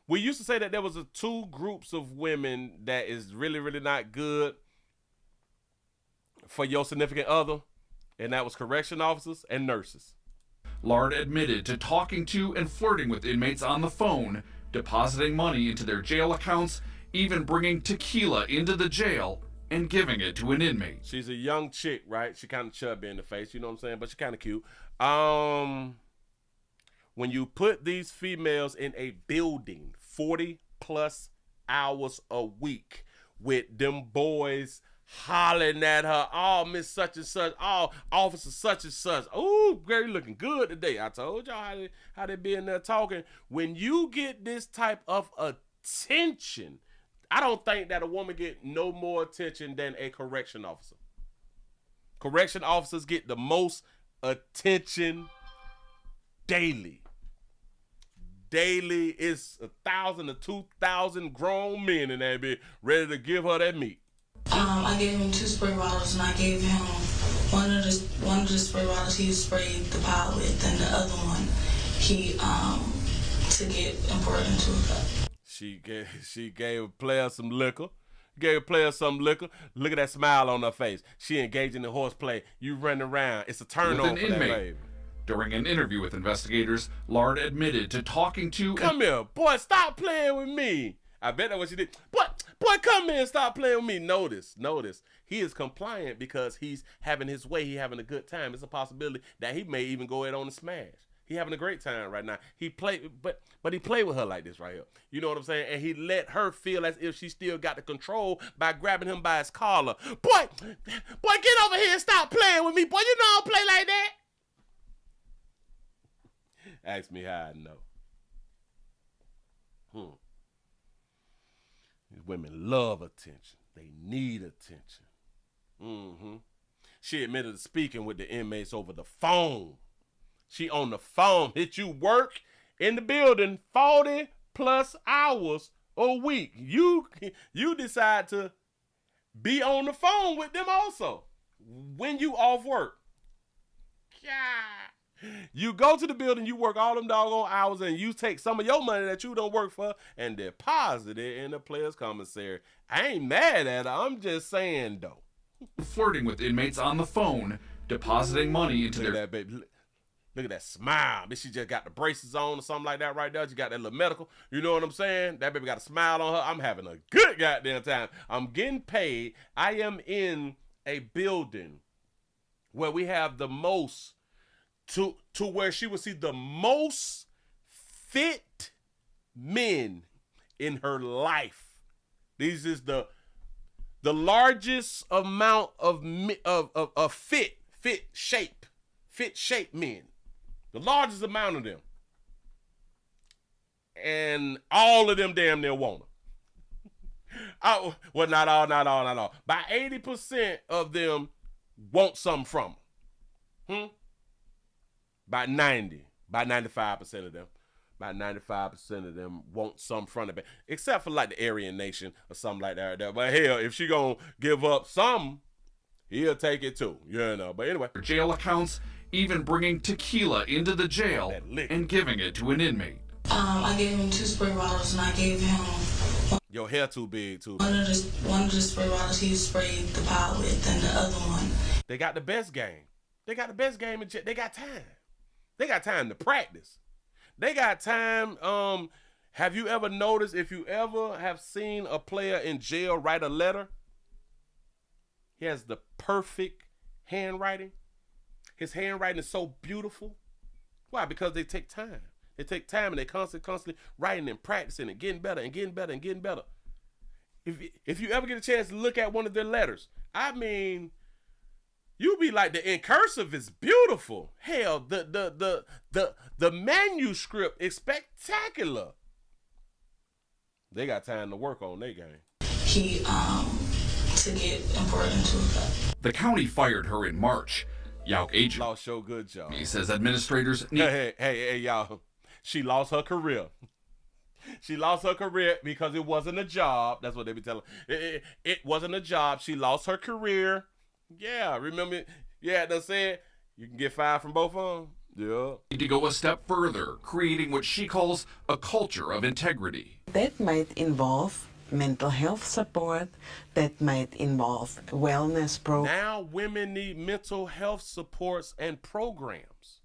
We used to say that there was two groups of women that is really not good. for your significant other, and that was correction officers and nurses. Lard admitted to talking to and flirting with inmates on the phone, depositing money into their jail accounts, even bringing tequila into the jail and giving it to an inmate. She's a young chick, right? She kind of chubby in the face, you know what I'm saying? But she kind of cute. When you put these females in a building 40 plus hours a week with them boys hollering at her, oh, Miss such and such, oh, officer such and such, oh, girl, you looking good today. I told y'all how they be in there talking. When you get this type of attention, I don't think that a woman get no more attention than a correction officer. Correction officers get the most attention daily. Daily is 1,000 to 2,000 grown men in that bitch ready to give her that meat. I gave him 2 spray bottles, and I gave him one of the spray bottles he sprayed the pot with, and the other one he took it and poured it into a cup. She gave a player some liquor. Gave a player some liquor. Look at that smile on her face. She engaged in the horseplay. You running around. It's a turn on for that baby. During an interview with investigators, Lard admitted to talking to... Come here, boy, stop playing with me. I bet that's what she did. Boy, come here and stop playing with me. Notice. He is compliant because he's having his way. He having a good time. It's a possibility that he may even go ahead on and smash. He having a great time right now. He played, but he played with her like this right here. You know what I'm saying? And he let her feel as if she still got the control by grabbing him by his collar. Boy, get over here and stop playing with me. Boy, you know I don't play like that. Ask me how I know. These women love attention. They need attention. She admitted to speaking with the inmates over the phone. She on the phone. Hit you work in the building 40 plus hours a week. You decide to be on the phone with them also when you off work. God. You go to the building, you work all them doggone hours, and you take some of your money that you don't work for and deposit it in the player's commissary. I ain't mad at her. I'm just saying, though. Flirting with inmates on the phone, depositing money into Look at that, baby. Look at that smile. Bitch, she just got the braces on or something like that right there. She got that little medical. You know what I'm saying? That baby got a smile on her. I'm having a good goddamn time. I'm getting paid. I am in a building where we have the most... To where she would see the most fit men in her life. These is the largest amount of fit shape men. The largest amount of them. And all of them damn near want her. Well, not all. By 80% of them want something from her. By 95% of them. About 95% of them want some from it, except for like the Aryan Nation or something like that. But hell, if she gonna give up some, he'll take it too. You know. But anyway, jail accounts, even bringing tequila into the jail and giving it to an inmate. I gave him 2 spray bottles, and I gave him your hair too big too. One of the spray bottles he sprayed the pot with, and the other one. They got the best game. They got time. They got time to practice. They got time. Have you ever noticed, if you ever have seen a player in jail write a letter, he has the perfect handwriting. His handwriting is so beautiful. Why? Because they take time. They take time and they constantly writing and practicing and getting better and getting better and getting better. If you ever get a chance to look at one of their letters, I mean, you be like, the in cursive is beautiful. Hell, the manuscript is spectacular. They got time to work on their game. He took it and poured it into a cup. The county fired her in March. Yauk agent lost your good job. He says administrators need... Hey, y'all. She lost her career. She lost her career because it wasn't a job. That's what they be telling. It wasn't a job. She lost her career. Yeah, remember? Yeah, they said you can get fired from both of them. Yeah. Need to go a step further, creating what she calls a culture of integrity. That might involve mental health support that might involve wellness programs. Now women need mental health supports and programs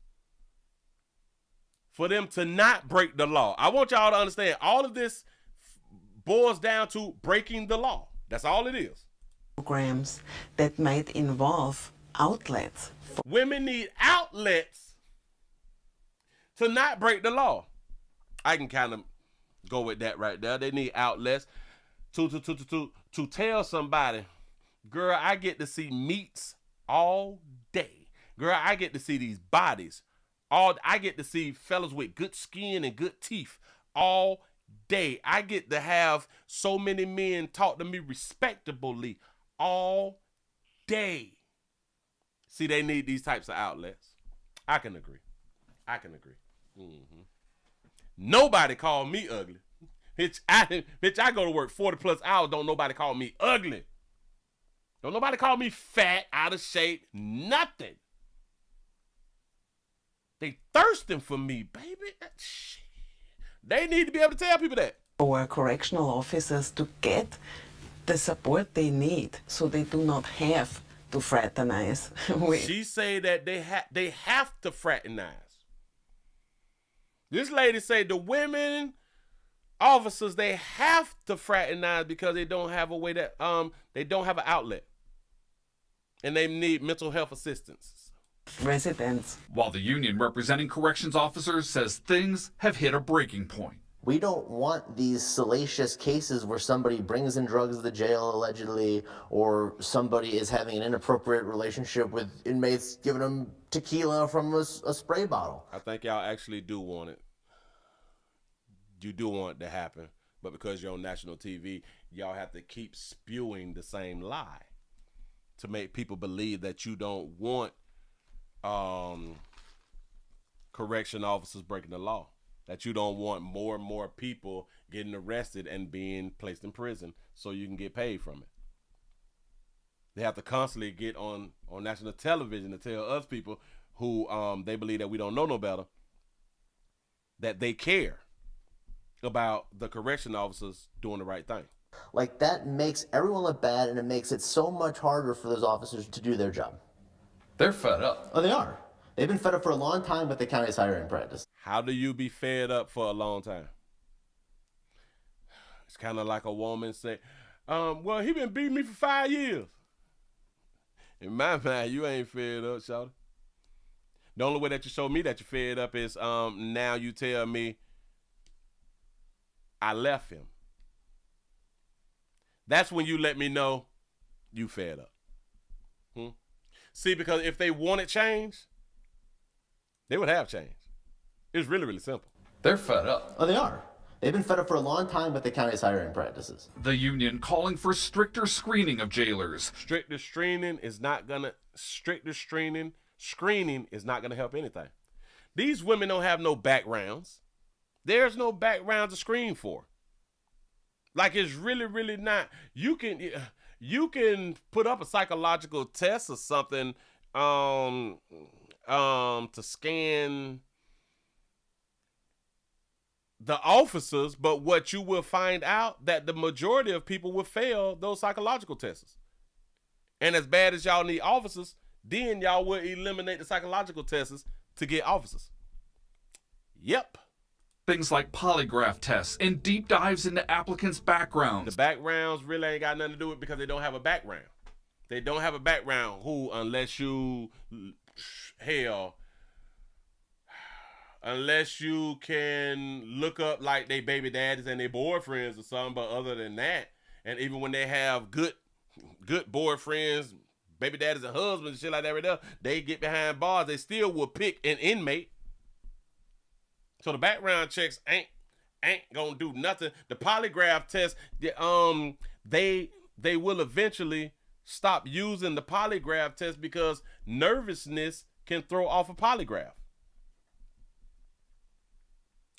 for them to not break the law. I want y'all to understand, all of this boils down to breaking the law. That's all it is. Programs that might involve outlets. Women need outlets to not break the law. I can kind of go with that right there. They need outlets to tell somebody, girl, I get to see meats all day. Girl, I get to see these bodies. I get to see fellas with good skin and good teeth all day. I get to have so many men talk to me respectably all day. See, they need these types of outlets. I can agree. Mm-hmm. Nobody called me ugly. Bitch, I go to work 40 plus hours. Don't nobody call me ugly. Don't nobody call me fat, out of shape, nothing. They thirsting for me, baby. They need to be able to tell people that. For correctional officers to get the support they need so they do not have to fraternize with. She say that they have to fraternize. This lady say the women officers, they have to fraternize because they don't have a way that they don't have an outlet. And they need mental health assistance. Residents. While the union representing corrections officers says things have hit a breaking point. We don't want these salacious cases where somebody brings in drugs to the jail allegedly, or somebody is having an inappropriate relationship with inmates giving them tequila from a spray bottle. I think y'all actually do want it. You do want it to happen, but because you're on national TV, y'all have to keep spewing the same lie to make people believe that you don't want correction officers breaking the law, that you don't want more and more people getting arrested and being placed in prison so you can get paid from it. They have to constantly get on national television to tell us people who they believe that we don't know no better that they care about the correction officers doing the right thing. Like, that makes everyone look bad, and it makes it so much harder for those officers to do their job. They're fed up. Oh, they are. They've been fed up for a long time with the county's hiring practice. How do you be fed up for a long time? It's kind of like a woman say, well, he been beating me for 5 years. In my mind, you ain't fed up, shawty. The only way that you show me that you're fed up is now you tell me I left him. That's when you let me know you fed up. See, because if they wanted change, they would have change. It's really, really simple. They're fed up. Oh, they are. They've been fed up for a long time with the county's hiring practices. The union calling for stricter screening of jailers. Screening is not gonna help anything. These women don't have no backgrounds. There's no background to screen for. Like, it's really, really not. You can put up a psychological test or something to scan the officers, but what you will find out that the majority of people will fail those psychological tests. And as bad as y'all need officers, then y'all will eliminate the psychological tests to get officers. Yep. Things like polygraph tests and deep dives into applicants' backgrounds. The backgrounds really ain't got nothing to do with it because they don't have a background. They don't have a background unless you can look up like they baby daddies and their boyfriends or something, but other than that, and even when they have good boyfriends, baby daddies and husbands and shit like that right there, they get behind bars, they still will pick an inmate. So the background checks ain't gonna do nothing. The polygraph test, they will eventually stop using the polygraph test because nervousness can throw off a polygraph.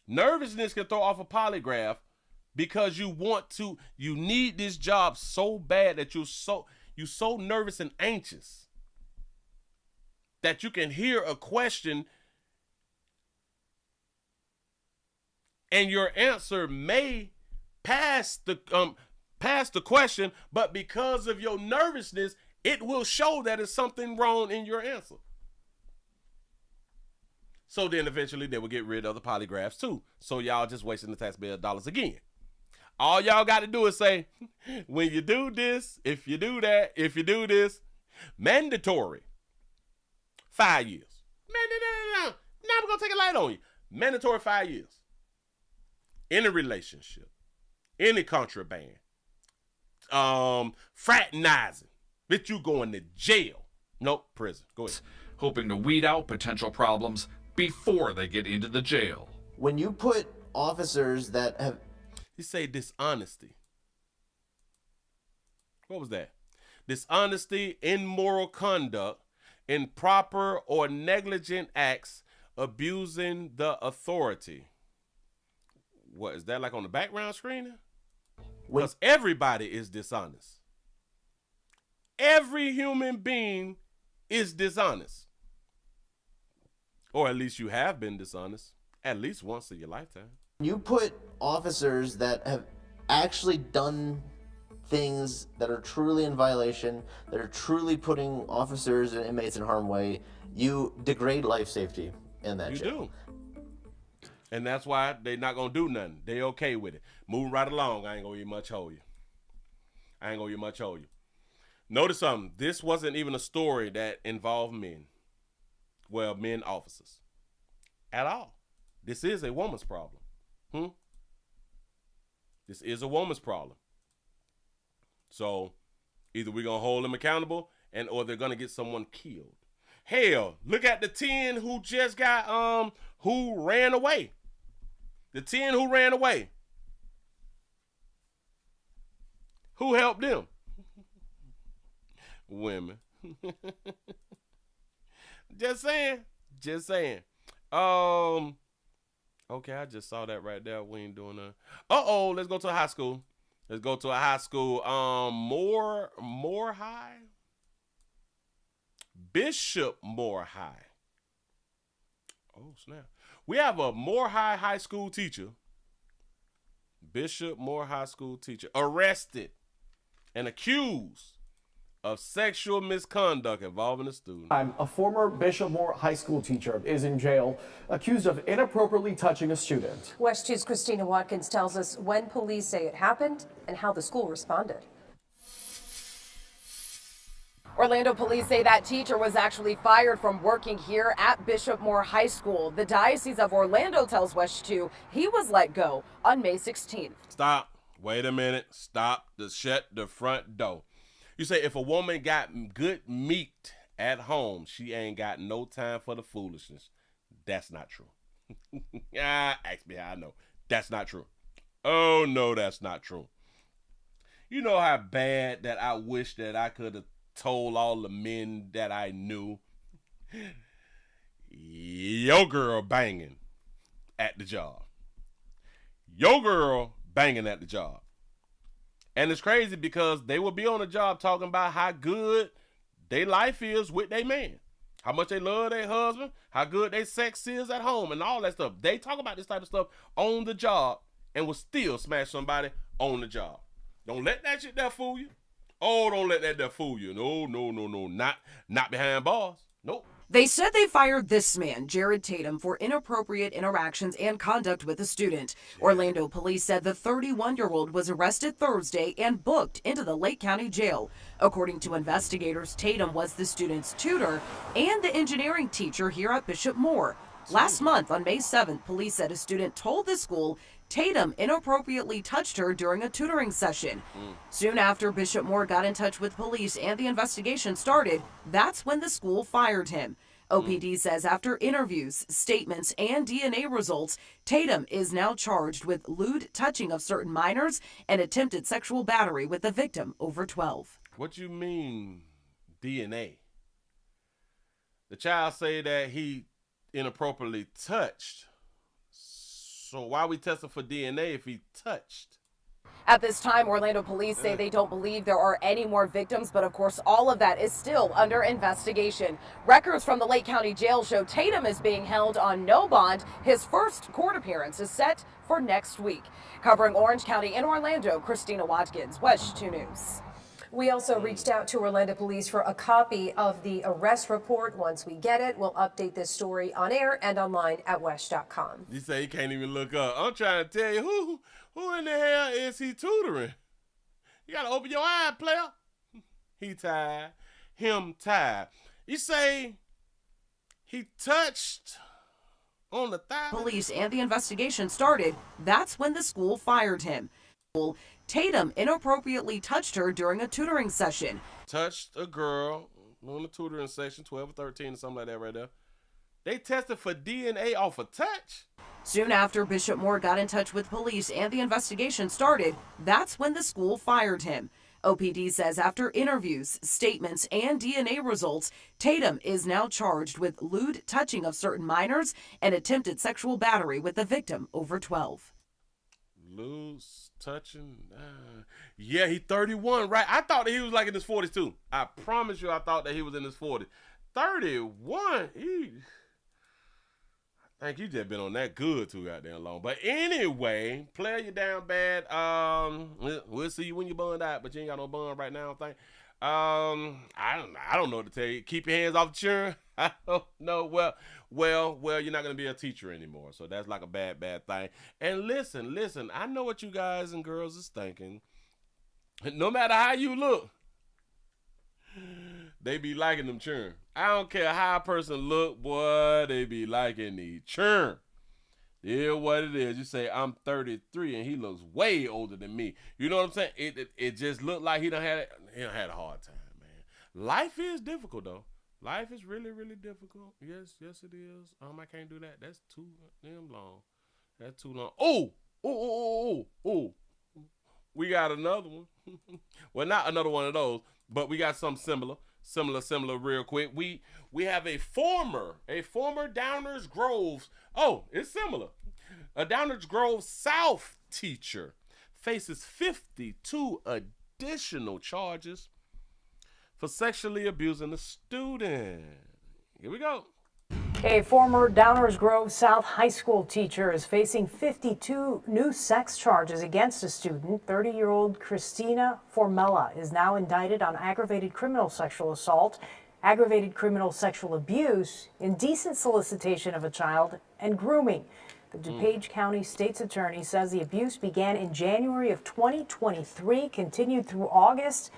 Nervousness can throw off a polygraph because you need this job so bad that you're so nervous and anxious that you can hear a question and your answer may pass the pass the question, but because of your nervousness, it will show that there's something wrong in your answer. So then eventually they will get rid of the polygraphs too. So y'all just wasting the taxpayer dollars again. All y'all got to do is say, when you do this, if you do that, if you do this, mandatory 5 years. No. Now we're going to take a light on you. Mandatory 5 years. Any relationship, any contraband, fraternizing, bitch, you going to jail. Nope, prison. Go ahead. Hoping to weed out potential problems before they get into the jail. When you put officers that have... You say dishonesty. What was that? Dishonesty, immoral conduct, improper or negligent acts, abusing the authority. What, is that like on the background screen? Because everybody is dishonest. Every human being is dishonest. Or at least you have been dishonest at least once in your lifetime. You put officers that have actually done things that are truly in violation, that are truly putting officers and inmates in harm's way, you degrade life safety in that jail. You do. And that's why they're not going to do nothing. They okay with it. Moving right along, I ain't going to much hold you. Notice something. This wasn't even a story that involved men. Well, men officers. At all. This is a woman's problem. This is a woman's problem. So either we're going to hold them accountable or they're going to get someone killed. Hell, look at the 10 who just got, who ran away. The 10 who ran away. Who helped them? Women. Just saying. Okay, I just saw that right there. We ain't doing that. Let's go to a high school. Moore High. Bishop Moore High. Oh, snap. We have a Moore High school teacher. Bishop Moore High school teacher arrested and accused of sexual misconduct involving a student. A former Bishop Moore High School teacher is in jail, accused of inappropriately touching a student. West 2's Christina Watkins tells us when police say it happened and how the school responded. Orlando police say that teacher was actually fired from working here at Bishop Moore High School. The Diocese of Orlando tells West 2 he was let go on May 16th. Stop. Wait a minute. Stop. Shut the front door. You say if a woman got good meat at home, she ain't got no time for the foolishness. That's not true. Ask me how I know. That's not true. Oh, no, that's not true. You know how bad that I wish that I could have told all the men that I knew, your girl banging at the job. Your girl banging at the job. And it's crazy because they will be on the job talking about how good their life is with their man, how much they love their husband, how good their sex is at home, and all that stuff. They talk about this type of stuff on the job and will still smash somebody on the job. Don't let that shit there fool you. Oh, don't let that there fool you. No. Not behind bars. Nope. They said they fired this man, Jared Tatum, for inappropriate interactions and conduct with a student. Orlando police said the 31-year-old was arrested Thursday and booked into the Lake County Jail. According to investigators, Tatum was the student's tutor and the engineering teacher here at Bishop Moore. Last month, on May 7th, police said a student told the school Tatum inappropriately touched her during a tutoring session. Soon after Bishop Moore got in touch with police and the investigation started, that's when the school fired him. OPD says after interviews, statements, and DNA results, Tatum is now charged with lewd touching of certain minors and attempted sexual battery with the victim over 12. What you mean, DNA? The child say that he inappropriately touched. So why we testing for DNA if he touched? At this time, Orlando police say they don't believe there are any more victims, but of course, all of that is still under investigation. Records from the Lake County Jail show Tatum is being held on no bond. His first court appearance is set for next week. Covering Orange County and Orlando, Christina Watkins, WESH 2 News. We also reached out to Orlando police for a copy of the arrest report. Once we get it, we'll update this story on air and online at wesh.com. You say you can't even look up. I'm trying to tell you, who in the hell is he tutoring? You got to open your eye, player. He tied. Him tied. You say he touched on the thigh? Police and the investigation started. That's when the school fired him. Tatum inappropriately touched her during a tutoring session. Touched a girl on the tutoring session, 12 or 13 or something like that right there. They tested for DNA off a touch. Soon after Bishop Moore got in touch with police and the investigation started, that's when the school fired him. OPD says after interviews, statements, and DNA results, Tatum is now charged with lewd touching of certain minors and attempted sexual battery with the victim over 12. Loose touching. Yeah, he 31, right? I thought that he was like in his 40s too. I promise you, I thought that he was in his 40s. 31. I think you just been on that good too goddamn long. But anyway, player, you down bad. We'll see you when you bond out, but you ain't got no bond right now, I think. I don't know what to tell you. Keep your hands off the children. I don't know. Well, you're not gonna be a teacher anymore, so that's like a bad thing. And listen. I know what you guys and girls is thinking. No matter how you look, they be liking them churn. I don't care how a person look, boy, they be liking the churn. Yeah, what it is. You say, I'm 33 and he looks way older than me. You know what I'm saying? It just looked like he done had a hard time, man. Life is difficult, though. Life is really, really difficult. Yes, it is. I can't do that. That's too damn long. That's too long. Oh. We got another one. Well, not another one of those, but we got something similar real quick. We have a former Downers Grove. Oh, it's similar. A Downers Grove South teacher faces 52 additional charges for sexually abusing a student. Here we go. A former Downers Grove South High School teacher is facing 52 new sex charges against a student. 30-year-old Christina Formella is now indicted on aggravated criminal sexual assault, aggravated criminal sexual abuse, indecent solicitation of a child, and grooming. The DuPage County State's Attorney says the abuse began in January of 2023, continued through August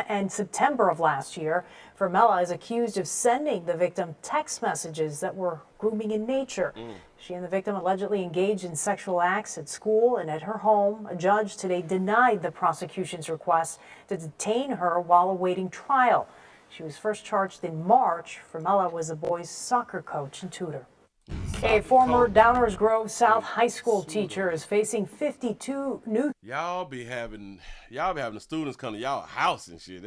and September of last year. Formella is accused of sending the victim text messages that were grooming in nature. She and the victim allegedly engaged in sexual acts at school and at her home. A judge today denied the prosecution's request to detain her while awaiting trial. She was first charged in March. Formella was the boys' soccer coach and tutor. A former Downers Grove South High School teacher is facing 52 new... Y'all be having the students come to y'all house and shit.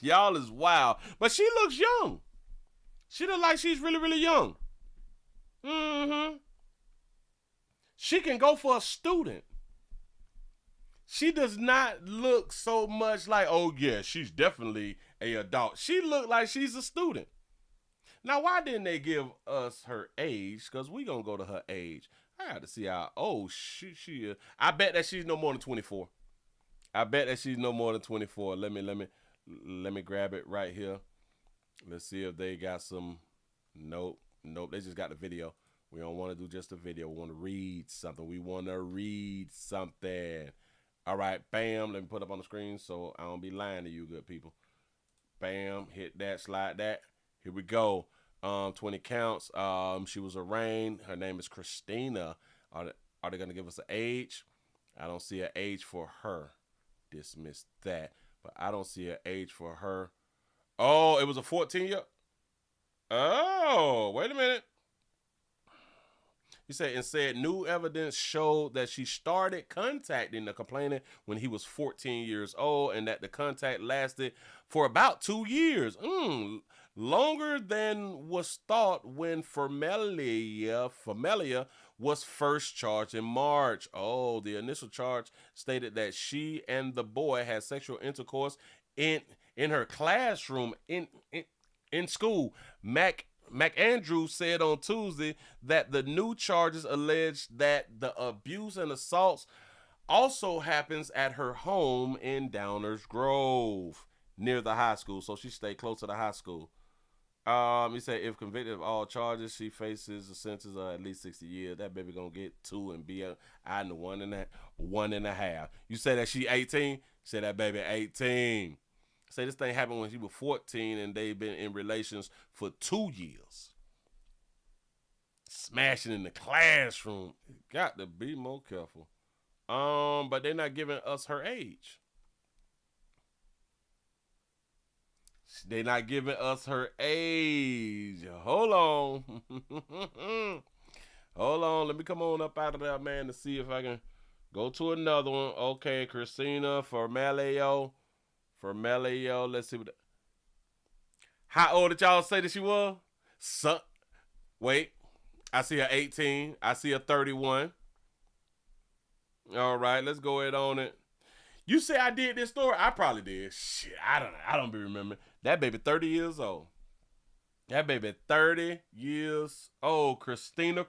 Y'all is wild. But she looks young. She look like she's really, really young. She can go for a student. She does not look so much like, oh yeah, she's definitely an adult. She look like she's a student. Now, why didn't they give us her age? Because we going to go to her age. I got to see how old she is. I bet that she's no more than 24. Let me grab it right here. Let's see if they got some. Nope. They just got the video. We don't want to do just the video. We want to read something. All right, bam. Let me put up on the screen so I don't be lying to you good people. Bam, hit that, slide that. Here we go. 20 counts. She was arraigned. Her name is Christina. Are they going to give us an age? I don't see an age for her. Dismiss that. But I don't see an age for her. Oh, it was a 14-year. Oh, wait a minute. You said new evidence showed that she started contacting the complainant when he was 14 years old and that the contact lasted for about 2 years. Longer than was thought when Formelia was first charged in March. Oh, the initial charge stated that she and the boy had sexual intercourse in her classroom in school. McAndrews said on Tuesday that the new charges allege that the abuse and assaults also happens at her home in Downers Grove near the high school. So she stayed close to the high school. He said if convicted of all charges, she faces a sentence of at least 60 years. That baby gonna get 2 and be out in the 1.5. You say that she 18? Say that baby 18. Say this thing happened when she was 14 and they've been in relations for 2 years. Smashing in the classroom. Got to be more careful. But they're not giving us her age. They're not giving us her age. Hold on. Hold on. Let me come on up out of there, man, to see if I can go to another one. Okay, Christina Formelio. Let's see what. How old did y'all say that she was? Wait. I see her 18. I see her 31. All right, let's go ahead on it. You say I did this story? I probably did. Shit, I don't know. I don't be remembering. That baby 30 years old. That baby 30 years old. Christina.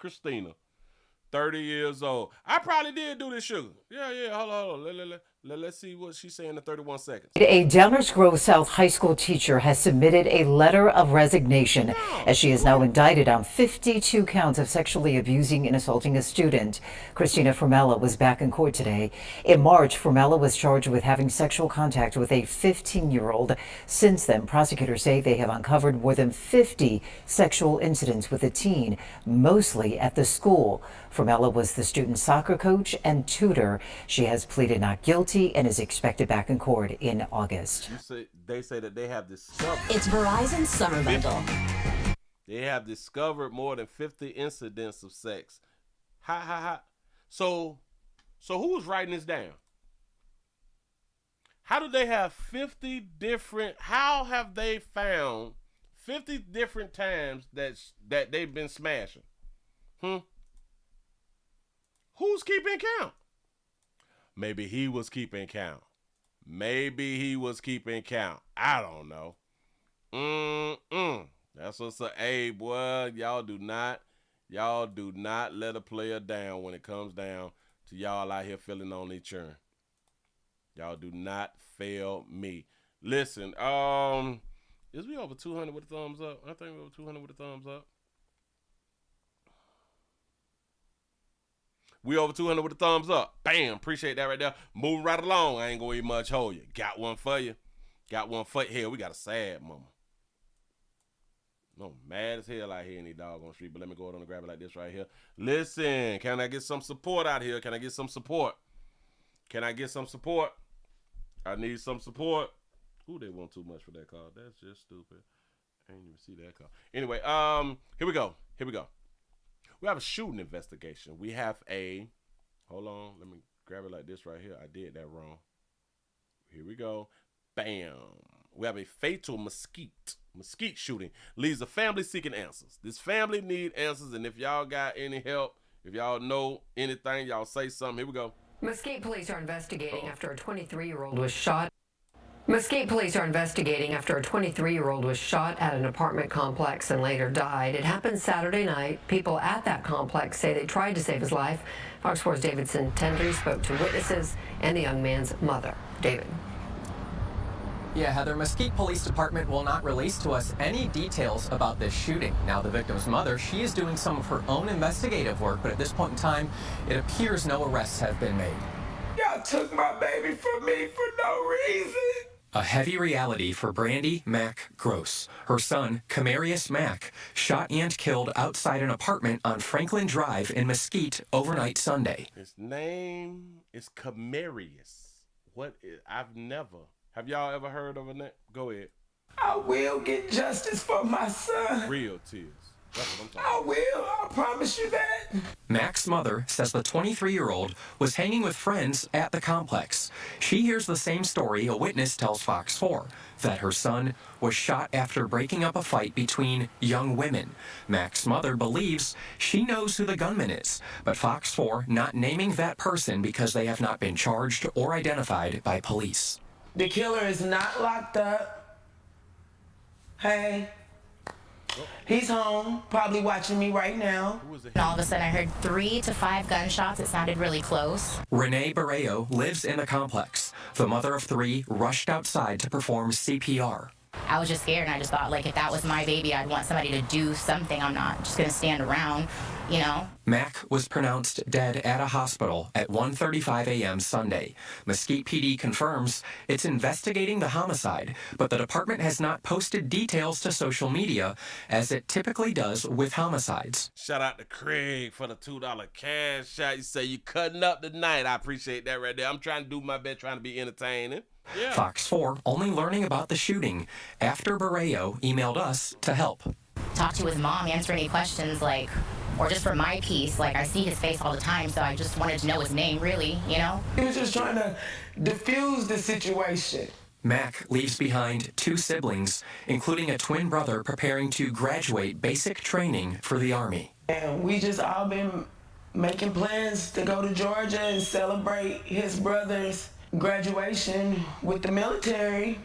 30 years old. I probably did do this, sugar. Yeah. Hold on. Let's see what she's saying in 31 seconds. A Downers Grove South High School teacher has submitted a letter of resignation as she is now indicted on 52 counts of sexually abusing and assaulting a student. Christina Formella was back in court today. In March, Formella was charged with having sexual contact with a 15-year-old. Since then, prosecutors say they have uncovered more than 50 sexual incidents with a teen, mostly at the school. Formella was the student's soccer coach and tutor. She has pleaded not guilty and is expected back in court in August. They say that they have discovered. It's Verizon Summer Bundle. They have discovered more than 50 incidents of sex. So who's writing this down? How do they have 50 different? How have they found 50 different times that they've been smashing? Who's keeping count? Maybe he was keeping count. I don't know. That's what's up. Hey, boy, y'all do not let a player down when it comes down to y'all out here feeling on each other. Y'all do not fail me. Listen, is we over 200 with a thumbs up? I think we're over 200 with a thumbs up. We over 200 with a thumbs up. Bam. Appreciate that right there. Moving right along. I ain't going to even much hold you. Got one for you. Hell, we got a sad mama. No, mad as hell out here in the doggone street. But let me go ahead and grab it like this right here. Listen, can I get some support out here? I need some support. I need some support. Ooh, they want too much for that call. That's just stupid. I didn't even see that call. Anyway, here we go. We have a shooting investigation. We have hold on, let me grab it like this right here. I did that wrong. Here we go. Bam. We have a fatal mesquite shooting. Leaves a family seeking answers. This family need answers, and if y'all got any help, if y'all know anything, y'all say something. Here we go. Mesquite police are investigating after a 23-year-old was shot. Mesquite police are investigating after a 23-year-old was shot at an apartment complex and later died. It happened Saturday night. People at that complex say they tried to save his life. Fox 4's Davidson Tendry spoke to witnesses and the young man's mother. David. Yeah, Heather, Mesquite Police Department will not release to us any details about this shooting. Now, the victim's mother, she is doing some of her own investigative work, but at this point in time, it appears no arrests have been made. Y'all took my baby from me for no reason. A heavy reality for Brandy Mack Gross. Her son, Camarius Mack, shot and killed outside an apartment on Franklin Drive in Mesquite overnight Sunday. His name is Camarius. Have y'all ever heard of a name? Go ahead. I will get justice for my son. Real tears. That's what I'm talking I will. I promise you that. Mac's mother says the 23-year-old was hanging with friends at the complex. She hears the same story a witness tells Fox 4, that her son was shot after breaking up a fight between young women. Mac's mother believes she knows who the gunman is, but Fox 4 not naming that person because they have not been charged or identified by police. The killer is not locked up. Hey. He's home, probably watching me right now. And all of a sudden I heard 3 to 5 gunshots. It sounded really close. Renee Barreo lives in the complex. The mother of 3 rushed outside to perform CPR. I was just scared, and I just thought, like, if that was my baby, I'd want somebody to do something. I'm not just going to stand around, you know? Mac was pronounced dead at a hospital at 1:35 a.m. Sunday. Mesquite PD confirms it's investigating the homicide, but the department has not posted details to social media, as it typically does with homicides. Shout out to Craig for the $2 cash shot. You say you cutting up tonight. I appreciate that right there. I'm trying to do my best, trying to be entertaining. Yeah. Fox 4 only learning about the shooting after Barreo emailed us to help. Talk to his mom, answer any questions, like, or just for my piece, like, I see his face all the time, so I just wanted to know his name, really, you know? He was just trying to diffuse the situation. Mac leaves behind 2 siblings, including a twin brother preparing to graduate basic training for the Army. And we just all been making plans to go to Georgia and celebrate his brother's graduation with the military.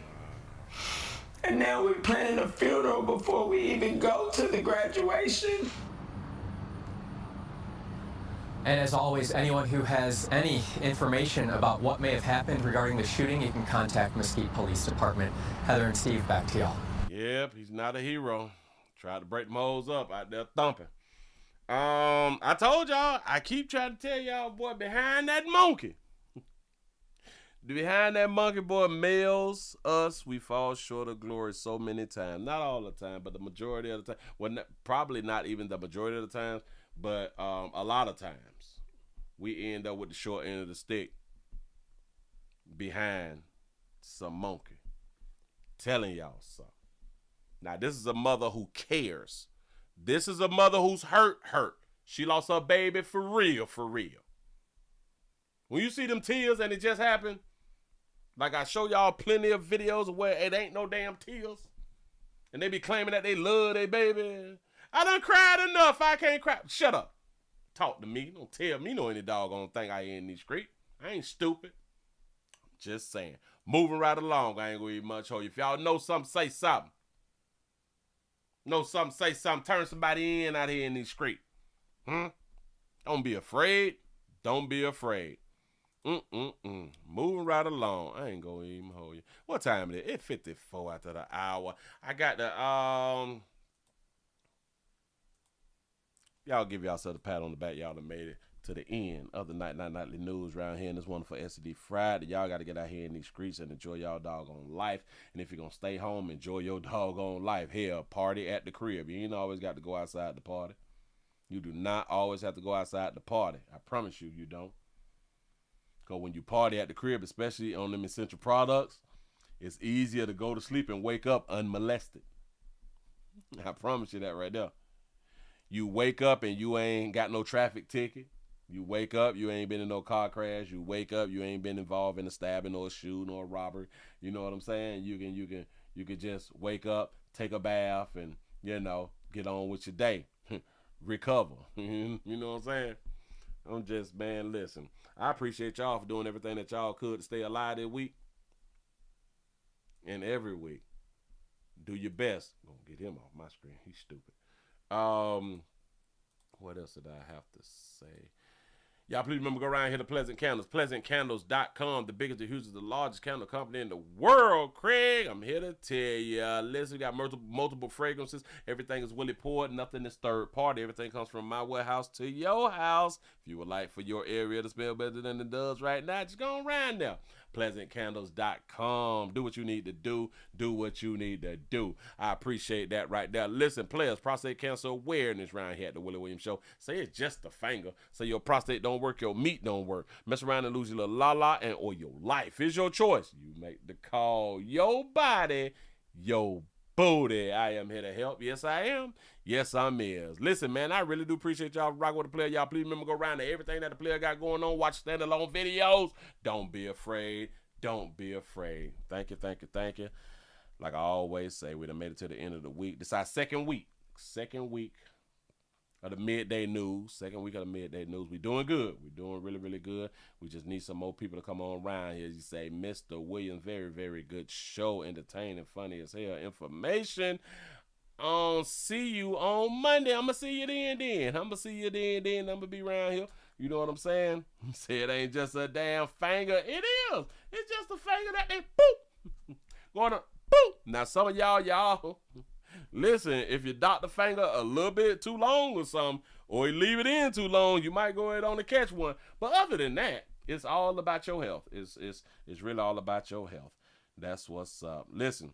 And now we're planning a funeral before we even go to the graduation. And as always, anyone who has any information about what may have happened regarding the shooting, you can contact Mesquite Police Department. Heather and Steve, back to y'all. Yep, he's not a hero. Tried to break them hoes up out there thumping. I told y'all, I keep trying to tell y'all, boy, behind that monkey. Behind that monkey, boy, males, us, we fall short of glory so many times. Not all the time, but the majority of the time. Well, probably not even the majority of the times, but a lot of times. We end up with the short end of the stick behind some monkey. Telling y'all something. Now, this is a mother who cares. This is a mother who's hurt. She lost her baby for real. When you see them tears and it just happened, like I show y'all plenty of videos where it ain't no damn tears. And they be claiming that they love their baby. I done cried enough. I can't cry. Shut up. Talk to me. Don't tell me no any doggone thing I in these streets. I ain't stupid. I'm just saying. Moving right along. I ain't gonna eat much hold you. If y'all know something, say something. Know something, say something. Turn somebody in out here in these streets. Don't be afraid. Don't be afraid. Moving right along. I ain't gonna even hold you. What time is it? It's 54 after the hour. I got the y'all give yourself a pat on the back. Y'all done made it to the end of the nightly news around here. And this one for SCD Friday. Y'all got to get out here in these streets and enjoy y'all doggone life. And if you're gonna stay home, enjoy your doggone life. Hell, party at the crib. You ain't always got to go outside to party. You do not always have to go outside to party. I promise you, you don't. Because when you party at the crib, especially on them essential products, it's easier to go to sleep and wake up unmolested. I promise you that right there. You wake up and you ain't got no traffic ticket. You wake up, you ain't been in no car crash. You wake up, you ain't been involved in a stabbing or a shooting or a robbery. You know what I'm saying? You can just wake up, take a bath, and get on with your day. Recover. You know what I'm saying? I'm just, man, listen. I appreciate y'all for doing everything that y'all could to stay alive this week and every week. Do your best. I'm gonna get him off my screen. He's stupid. What else did I have to say? Y'all please remember, go around here to Pleasant Candles. PleasantCandles.com, the biggest, the hugest, the largest candle company in the world. Craig, I'm here to tell you. Listen, we got multiple fragrances. Everything is Willie poured. Nothing is third party. Everything comes from my warehouse to your house. If you would like for your area to smell better than it does right now, just go around there. PleasantCandles.com. Do what you need to do. Do what you need to do. I appreciate that right there. Listen, players, prostate cancer awareness around here at the Willie Williams Show. Say it's just a finger. Say your prostate don't work, your meat don't work. Mess around and lose your little la-la or your life. It's your choice. You make the call. Your body, your booty. I am here to help. Yes, I am. Yes, I'm is. Listen, man, I really do appreciate y'all rocking with the player. Y'all please remember go around to everything that the player got going on. Watch standalone videos. Don't be afraid. Don't be afraid. Thank you, thank you, thank you. Like I always say, we done made it to the end of the week. This is our second week of the midday news. Second week of the midday news. We doing good. We doing really, really good. We just need some more people to come on around here. You say, Mr. Williams, very, very good show. Entertaining, funny as hell. Information. See you on Monday. I'm going to see you then. I'm going to see you then. I'm going to be around here. You know what I'm saying? Say it ain't just a damn finger. It is. It's just a finger that they boop. Going to boop. Now, some of y'all, listen, if you dot the finger a little bit too long or something, or you leave it in too long, you might go ahead on to catch one. But other than that, it's all about your health. It's really all about your health. That's what's up. Listen,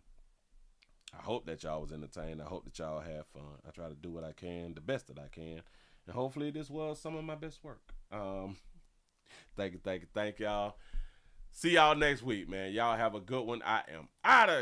I hope that y'all was entertained. I hope that y'all had fun. I try to do what I can, the best that I can. And hopefully this was some of my best work. Thank you, y'all. See y'all next week, man. Y'all have a good one. I am out of